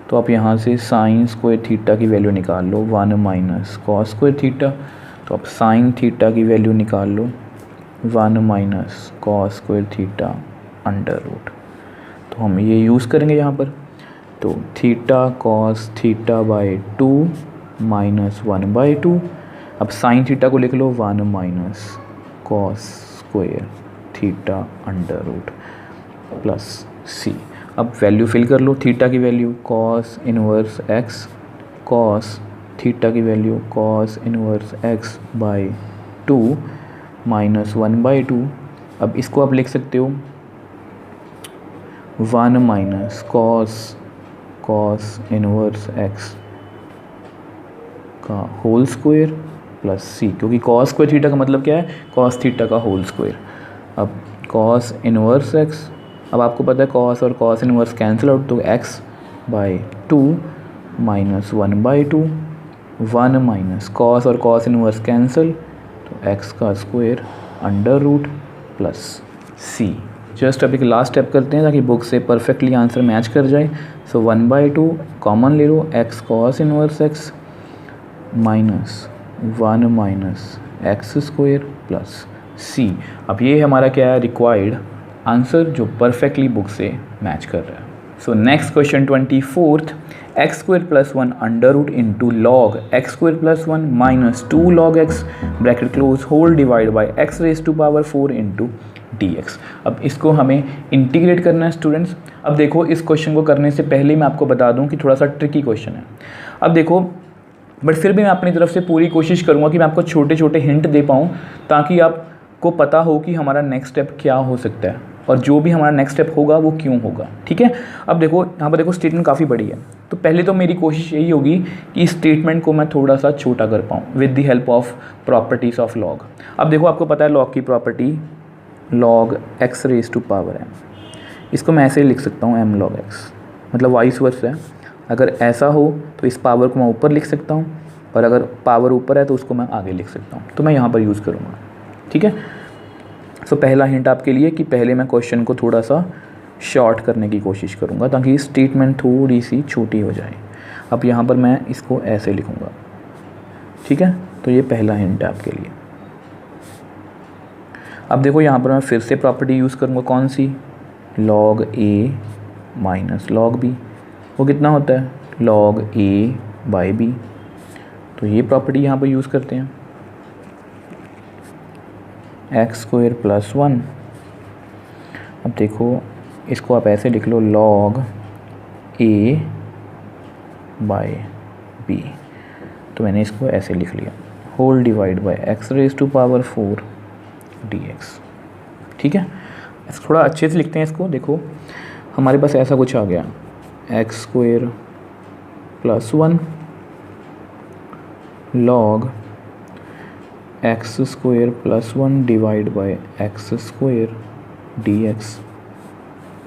तो आप यहाँ से साइन स्क्वायर थीटा की वैल्यू निकाल लो 1 माइनस कॉस स्क्वायर थीटा। तो आप साइन थीटा की वैल्यू निकाल लो 1 minus cos square theta under root. तो हम ये यूज़ करेंगे यहाँ पर। तो theta cos theta by 2 minus 1/2। अब साइन थीटा को लिख लो 1 minus cos square theta under root plus c. अब वैल्यू फिल कर लो, थीटा की value cos inverse x, cos theta की value cos inverse x by 2 minus 1/2। अब इसको आप लिख सकते हो 1 माइनस कॉस इनवर्स एक्स का होल स्क्वायर प्लस सी, क्योंकि कॉस स्क्वायर थीटा का मतलब क्या है, कॉस थीटा का होल स्क्वायर। अब कॉस इनवर्स एक्स, अब आपको पता है कॉस और कॉस इनवर्स कैंसिल आउट, तो x by 2 minus 1/2, 1 minus cos और कॉस इनवर्स कैंसिल, तो एक्स का स्क्वायर अंडर रूट प्लस सी। जस्ट अब एक लास्ट स्टेप करते हैं ताकि बुक से परफेक्टली आंसर मैच कर जाए। सो 1/2 कॉमन ले लो, x cos inverse x minus 1 minus x square plus c. अब ये हमारा क्या है, रिक्वायर्ड आंसर जो परफेक्टली बुक से मैच कर रहा है। So next question 24th, x square plus 1 under root into log x square plus 1 minus 2 log x bracket close whole divide by x raise to power 4 into d x. अब इसको हमें integrate करना है students. अब देखो इस question को करने से पहले मैं आपको बता दूं कि थोड़ा सा ट्रिकी क्वेश्चन है। अब देखो बट फिर भी मैं अपनी तरफ से पूरी कोशिश करूंगा कि मैं आपको छोटे छोटे हिंट दे पाऊँ ताकि आपको पता हो कि हमारा नेक्स्ट स्टेप क्या हो सकता है और जो भी हमारा नेक्स्ट स्टेप होगा वो क्यों होगा। ठीक है, अब देखो यहाँ पर देखो स्टेटमेंट काफ़ी बड़ी है, तो पहले तो मेरी कोशिश यही होगी कि इस स्टेटमेंट को मैं थोड़ा सा छोटा कर पाऊँ with the help of properties of log. अब देखो आपको पता है लॉग की property log x raise to power m, इसको मैं ऐसे ही लिख सकता हूँ एम लॉग एक्स, मतलब वाइस वर्सा है। अगर ऐसा हो तो इस पावर को मैं ऊपर लिख सकता हूँ और अगर पावर ऊपर है तो उसको मैं आगे लिख सकता हूँ, तो मैं यहाँ पर यूज़ करूँगा। ठीक है, सो पहला हिंट आपके लिए कि पहले मैं क्वेश्चन को थोड़ा सा शॉर्ट करने की कोशिश करूँगा ताकि स्टेटमेंट थोड़ी सी छोटी हो जाए। अब यहाँ पर मैं इसको ऐसे लिखूँगा। ठीक है, तो ये पहला हिंट है आपके लिए। अब देखो यहाँ पर मैं फिर से प्रॉपर्टी यूज़ करूँगा, कौन सी, लॉग ए माइनस लॉग बी, वो कितना होता है लॉग ए बाई बी, तो ये प्रॉपर्टी यहाँ पर यूज़ करते हैं। एक्स स्क्वायर प्लस 1, अब देखो इसको आप ऐसे लिख लो लॉग ए बाय बी, तो मैंने इसको ऐसे लिख लिया whole divide by x raise to power 4 d x. ठीक है, थोड़ा अच्छे से लिखते हैं इसको। देखो हमारे पास ऐसा कुछ आ गया, x square plus 1 log x square plus 1 divide by x square d x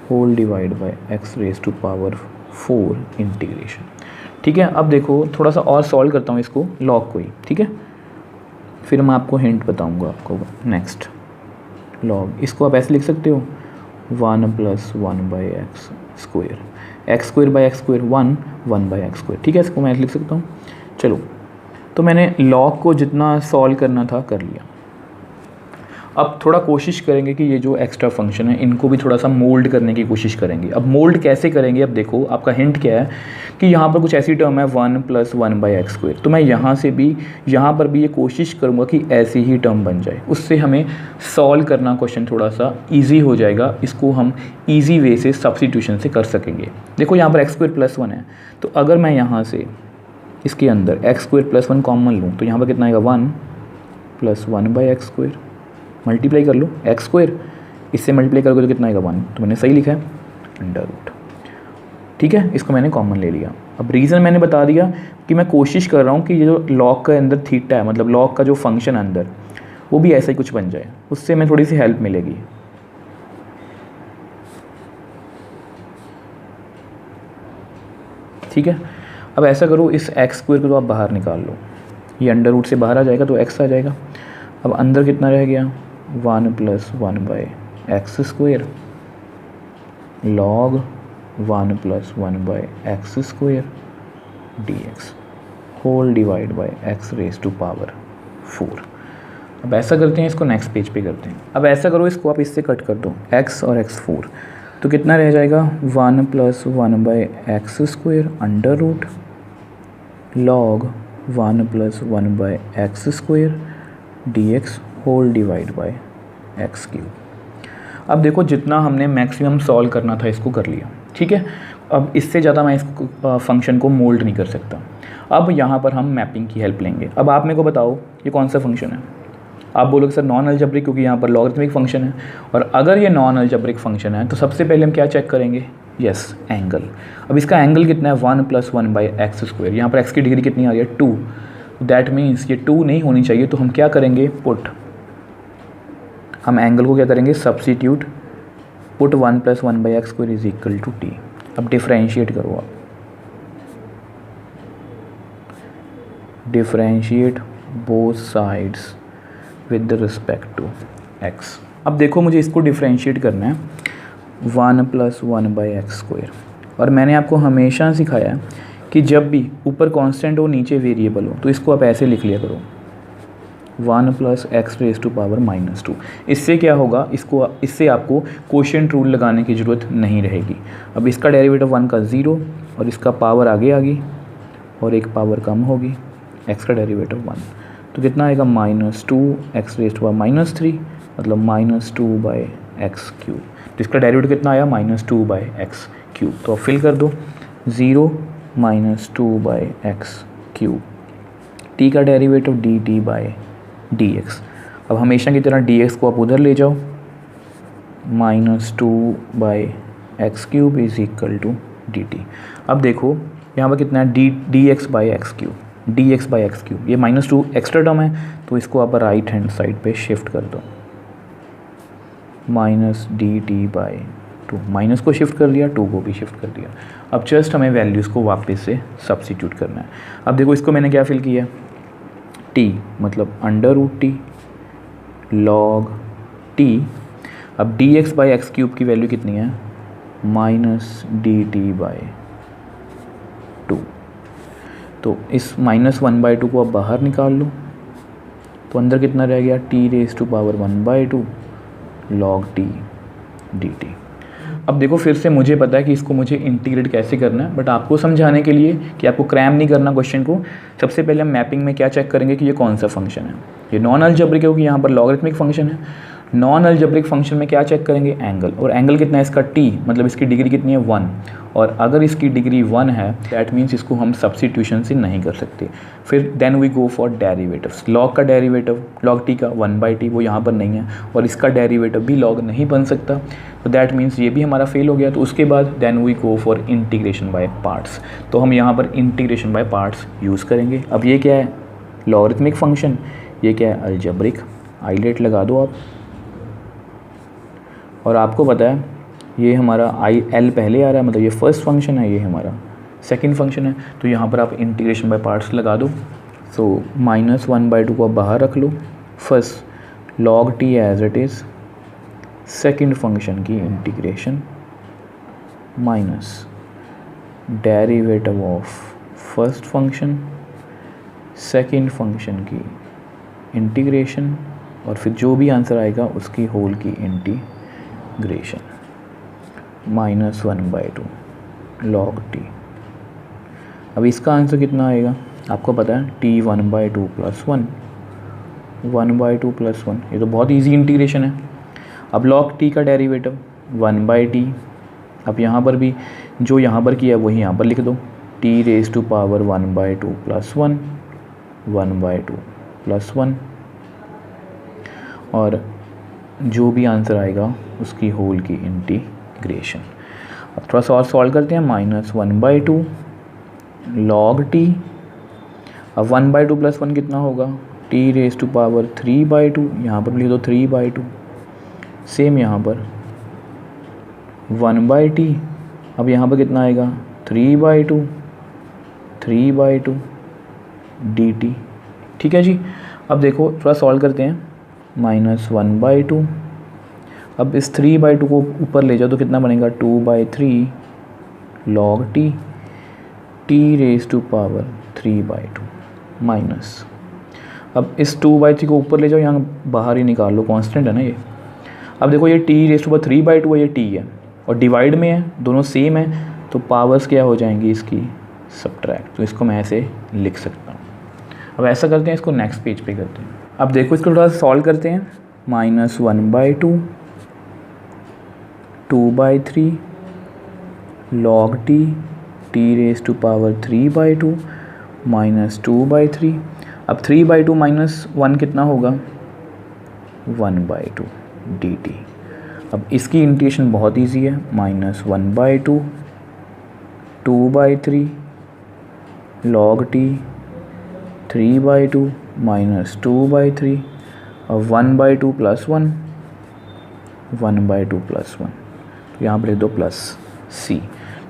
whole divide by x raise to power 4 integration. ठीक है, अब देखो थोड़ा सा और सॉल्व करता हूँ इसको लॉग को ही। ठीक है, फिर मैं आपको हिंट बताऊँगा आपको नेक्स्ट। लॉग इसको आप ऐसे लिख सकते हो 1 plus 1 by x square by x square 1 by x square. ठीक है, इसको मैं ऐसे लिख सकता हूँ। चलो, तो मैंने लॉग को जितना सॉल्व करना था कर लिया। अब थोड़ा कोशिश करेंगे कि ये जो एक्स्ट्रा फंक्शन है इनको भी थोड़ा सा मोल्ड करने की कोशिश करेंगे। अब मोल्ड कैसे करेंगे, अब देखो आपका हिंट क्या है कि यहाँ पर कुछ ऐसी टर्म है 1 प्लस 1 बाई एक्स स्क्वायर, तो मैं यहाँ पर भी ये कोशिश करूँगा कि ऐसी ही टर्म बन जाए। उससे हमें सॉल्व करना क्वेश्चन थोड़ा सा ईजी हो जाएगा, इसको हम ईजी वे से सब्स्टिट्यूशन से कर सकेंगे। देखो यहाँ पर एक्स स्क्वायर प्लस 1 है, तो अगर मैं यहाँ से इसके अंदर एक्स स्क्वायर प्लस 1 कॉमन लूँ तो यहाँ पर कितना आएगा 1 plus 1 by x square, multiply कर लो एक्स स्क्वायर, इससे मल्टीप्लाई करोगे तो कितना आएगा 1, तो मैंने सही लिखा है अंडर रूट। ठीक है, इसको मैंने कॉमन ले लिया। अब रीज़न मैंने बता दिया कि मैं कोशिश कर रहा हूँ कि ये जो लॉग का अंदर थीटा है, मतलब लॉग का जो फंक्शन अंदर, वो भी ऐसा ही कुछ बन जाए, उससे मैं थोड़ी सी हेल्प मिलेगी। ठीक है, अब ऐसा करो इस एक्स स्क्वायर को तो आप बाहर निकाल लो, ये अंडर रूट से बाहर आ जाएगा तो एक्स आ जाएगा। अब अंदर कितना रह गया 1 plus 1 by x square log 1 plus 1 by x square d x whole divide by x raise to power 4। अब ऐसा करते हैं, इसको नेक्स्ट पेज पे करते हैं। अब ऐसा करो इसको आप इससे कट कर दो x और x4, तो कितना रह जाएगा 1 plus 1 by x square under root log 1 plus 1 by x square d x whole divide by x cube. अब देखो जितना हमने मैक्सिमम सॉल्व करना था इसको कर लिया। ठीक है, अब इससे ज़्यादा मैं इसको फंक्शन को मोल्ड नहीं कर सकता। अब यहाँ पर हम मैपिंग की हेल्प लेंगे। अब आप मेरे को बताओ ये कौन सा फंक्शन है। आप बोलोगे सर नॉन अलजेब्रिक, क्योंकि यहाँ पर लॉगरिथमिक फंक्शन है, और अगर ये नॉन अलजेब्रिक फंक्शन है तो सबसे पहले हम क्या चेक करेंगे, यस एंगल। अब इसका एंगल कितना है 1 प्लस 1 बाई एक्स स्क्वायर, यहाँ पर एक्स की डिग्री कितनी आ रही है 2, दैट मीन्स ये 2 नहीं होनी चाहिए, तो हम क्या करेंगे हम एंगल को क्या करेंगे substitute, put 1 plus 1 by x square is equal to t. अब डिफ्रेंशिएट करो आप, differentiate both sides with respect to x. अब देखो मुझे इसको डिफ्रेंशिएट करना है 1 प्लस 1 बाई एक्स स्क्वायर, और मैंने आपको हमेशा सिखाया है कि जब भी ऊपर कांस्टेंट हो नीचे वेरिएबल हो तो इसको आप ऐसे लिख लिया करो 1 plus x raise to power -2। इससे क्या होगा, इससे आपको क्वोशिएंट रूल लगाने की ज़रूरत नहीं रहेगी। अब इसका डेरिवेटिव 1 का 0 और इसका पावर आगे आ गई और एक पावर कम होगी, एक्स का डेरिवेटिव 1, तो कितना आएगा -2 एक्स रेज टू पावर -3, मतलब -2/x³। तो इसका डेरिवेटिव कितना आया, -2/x³। तो अब फिल कर दो, 0 -2/x³। t का डेरिवेटिव dt/dx। अब हमेशा की तरह dx को आप उधर ले जाओ, -2/x³ is equal to dt। अब देखो यहाँ पर कितना है, dx/x³, dx/x³, ये -2 एक्स्ट्रा टर्म है, तो इसको आप राइट हैंड साइड पे शिफ्ट कर दो, -dt/2, माइनस को शिफ्ट कर दिया, 2 को भी शिफ्ट कर दिया। अब जस्ट हमें वैल्यूज़ को वापस से सब्स्टिट्यूट करना है। अब देखो इसको मैंने क्या फिल किया, t मतलब √t log t। अब dx/x³ की वैल्यू कितनी है, -dt/2। तो इस -1/2 को आप बाहर निकाल लो, तो अंदर कितना रह गया, t⁻1/2 log t dt। अब देखो फिर से मुझे पता है कि इसको मुझे इंटीग्रेट कैसे करना है, बट आपको समझाने के लिए कि आपको क्रैम नहीं करना क्वेश्चन को, सबसे पहले हम मैपिंग में क्या चेक करेंगे कि ये कौन सा फंक्शन है। ये नॉन अलजेब्रिक है क्योंकि यहाँ पर लॉगरिथमिक फंक्शन है। नॉन अलजेब्रिक फंक्शन में क्या चेक करेंगे, एंगल, और एंगल कितना है इसका t, मतलब इसकी डिग्री कितनी है 1, और अगर इसकी डिग्री 1 है दैट मीन्स इसको हम सब्स्टिट्यूशन से नहीं कर सकते। फिर then we go for derivatives. Log का डेरिवेटिव लॉग t का 1/t वो यहाँ पर नहीं है, और इसका डेरिवेटिव भी लॉग नहीं बन सकता, तो दैट मीन्स ये भी हमारा फेल हो गया। तो उसके बाद then we go for integration by parts, तो हम यहाँ पर इंटीग्रेशन बाय पार्ट्स यूज़ करेंगे। अब ये क्या है, लॉगरिथमिक फंक्शन, ये क्या है, अलजेब्रिक। आइलेट लगा दो आप, और आपको पता है ये हमारा l पहले आ रहा है, मतलब ये फर्स्ट फंक्शन है, ये हमारा सेकंड फंक्शन है, तो यहाँ पर आप इंटीग्रेशन बाय पार्ट्स लगा दो। सो -1/2 को आप बाहर रख लो, first log t as it is, second function की integration minus derivative of first function, second function की इंटीग्रेशन, और फिर जो भी आंसर आएगा उसकी होल की इंटीग्रेशन, -1/2 log t। अब इसका आंसर कितना आएगा, आपको पता है t 1/2 + 1, 1/2 + 1, ये तो बहुत इजी इंटीग्रेशन है। अब log t का डेरिवेटिव 1/t, अब यहाँ पर भी जो यहाँ पर किया है वही यहाँ पर लिख दो, t⁻1/2 + 1, 1/2 + 1, और जो भी आंसर आएगा उसकी होल की इंटीग्रेशन। अब थोड़ा सा और सॉल्व करते हैं, -1/2 log t, अब 1/2 + 1 कितना होगा, t⁻3/2, यहाँ पर लिख दो 3/2, सेम यहाँ पर 1/t, अब यहाँ पर कितना आएगा 3/2 dt। ठीक है जी। अब देखो थोड़ा सॉल्व करते हैं, -1/2, अब इस 3/2 को ऊपर ले जाओ तो कितना बनेगा, 2/3 log t, t⁻3/2 माइनस, अब इस 2/3 को ऊपर ले जाओ, यहाँ बाहर ही निकाल लो, कांस्टेंट है ना ये। अब देखो ये t⁻3/2 है, ये t है और डिवाइड में है, दोनों सेम है, तो पावर्स क्या हो जाएंगी इसकी, सब्ट्रैक्ट, तो इसको मैं ऐसे लिख सकता हूँ। अब ऐसा करते हैं, इसको नेक्स्ट पेज पे करते हैं। अब देखो इसको थोड़ा सॉल्व करते हैं, -1/2 2/3 log t, t⁻3/2 -2/3, अब 3/2 - 1 कितना होगा, 1/2 dt। अब इसकी इंटीग्रेशन बहुत इजी है, -1/2 2/3 log t, 3/2 -2/3, और 1/2 + 1, 1/2 + 1, तो यहाँ पर लिख दो +c।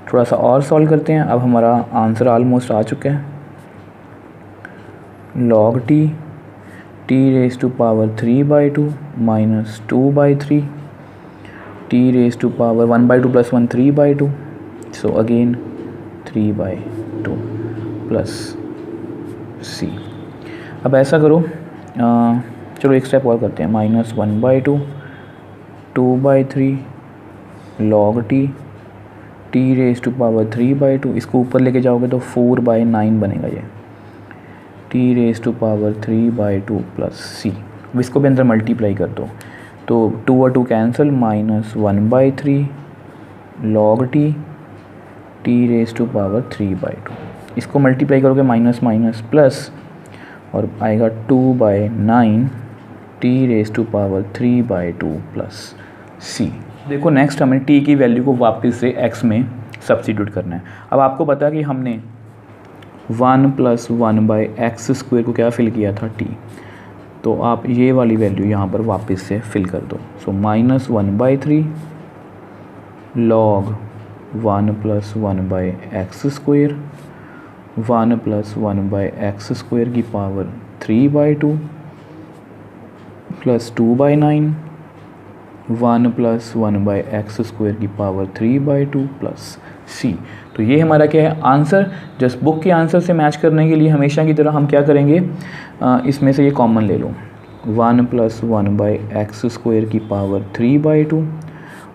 थोड़ा सा और सॉल्व करते हैं, अब हमारा आंसर ऑलमोस्ट आ चुका है, log t, t⁻3/2 -2/3, t⁻1/2 + 1 3/2, so again 3/2 + c। अब ऐसा करो, चलो एक स्टेप और करते हैं, -1/2 2/3 log t t⁻³ इसको ऊपर लेके जाओगे तो 4/9 बनेगा ये t⁻³ प्लस c। अब इसको भी अंदर मल्टीप्लाई कर दो तो 2 और 2 कैंसिल, -1/3 log t t⁻³/2 इसको मल्टीप्लाई करोगे माइनस माइनस प्लस और आएगा 2/9 t⁻³ प्लस c। देखो नेक्स्ट हमें t की वैल्यू को वापस से x में सब्स्टिट्यूट करना है। अब आपको पता है कि हमने 1 + 1/x² को क्या फिल किया था t, तो आप ये वाली वैल्यू यहाँ पर वापस से फिल कर दो। सो -1/3 log 1 + 1/x², 1 + 1/x² की पावर 3/2 प्लस 2/9, 1 + 1/x² की पावर 3/2 प्लस c। तो ये हमारा क्या है आंसर। जस्ट बुक के आंसर से मैच करने के लिए हमेशा की तरह हम क्या करेंगे, इसमें से ये कॉमन ले लो, 1 + 1/x² की पावर 3/2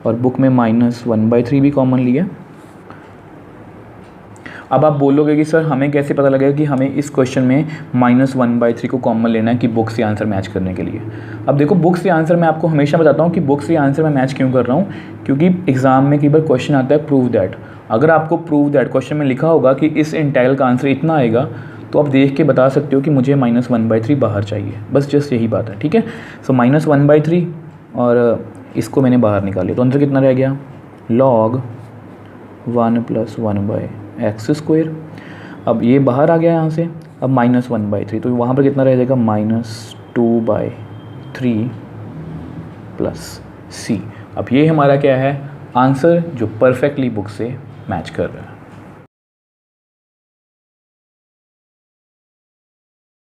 और बुक में -1/3 भी कॉमन लिया। अब आप बोलोगे कि सर हमें कैसे पता लगेगा कि हमें इस क्वेश्चन में -1/3 को कॉमन लेना है कि बुक से आंसर मैच करने के लिए। अब देखो बुक से आंसर मैं आपको हमेशा बताता हूँ कि बुक से आंसर मैं मैच क्यों कर रहा हूँ, क्योंकि एग्जाम में कई बार क्वेश्चन आता है प्रूव दैट। अगर आपको प्रूव दैट क्वेश्चन में लिखा होगा कि इस इंटीग्रल का आंसर इतना आएगा, तो आप देख के बता सकते हो कि मुझे -1/3 बाहर चाहिए, बस जस्ट यही बात है। ठीक है, सो -1/3 और इसको मैंने बाहर निकाल लिया, तो आंसर कितना रह गया, log 1 + 1/x²। अब ये बाहर आ गया यहाँ से, अब -1/3, तो वहाँ पर कितना रह जाएगा, -2/3 प्लस c। अब ये हमारा क्या है आंसर, जो परफेक्टली बुक से मैच कर रहा है।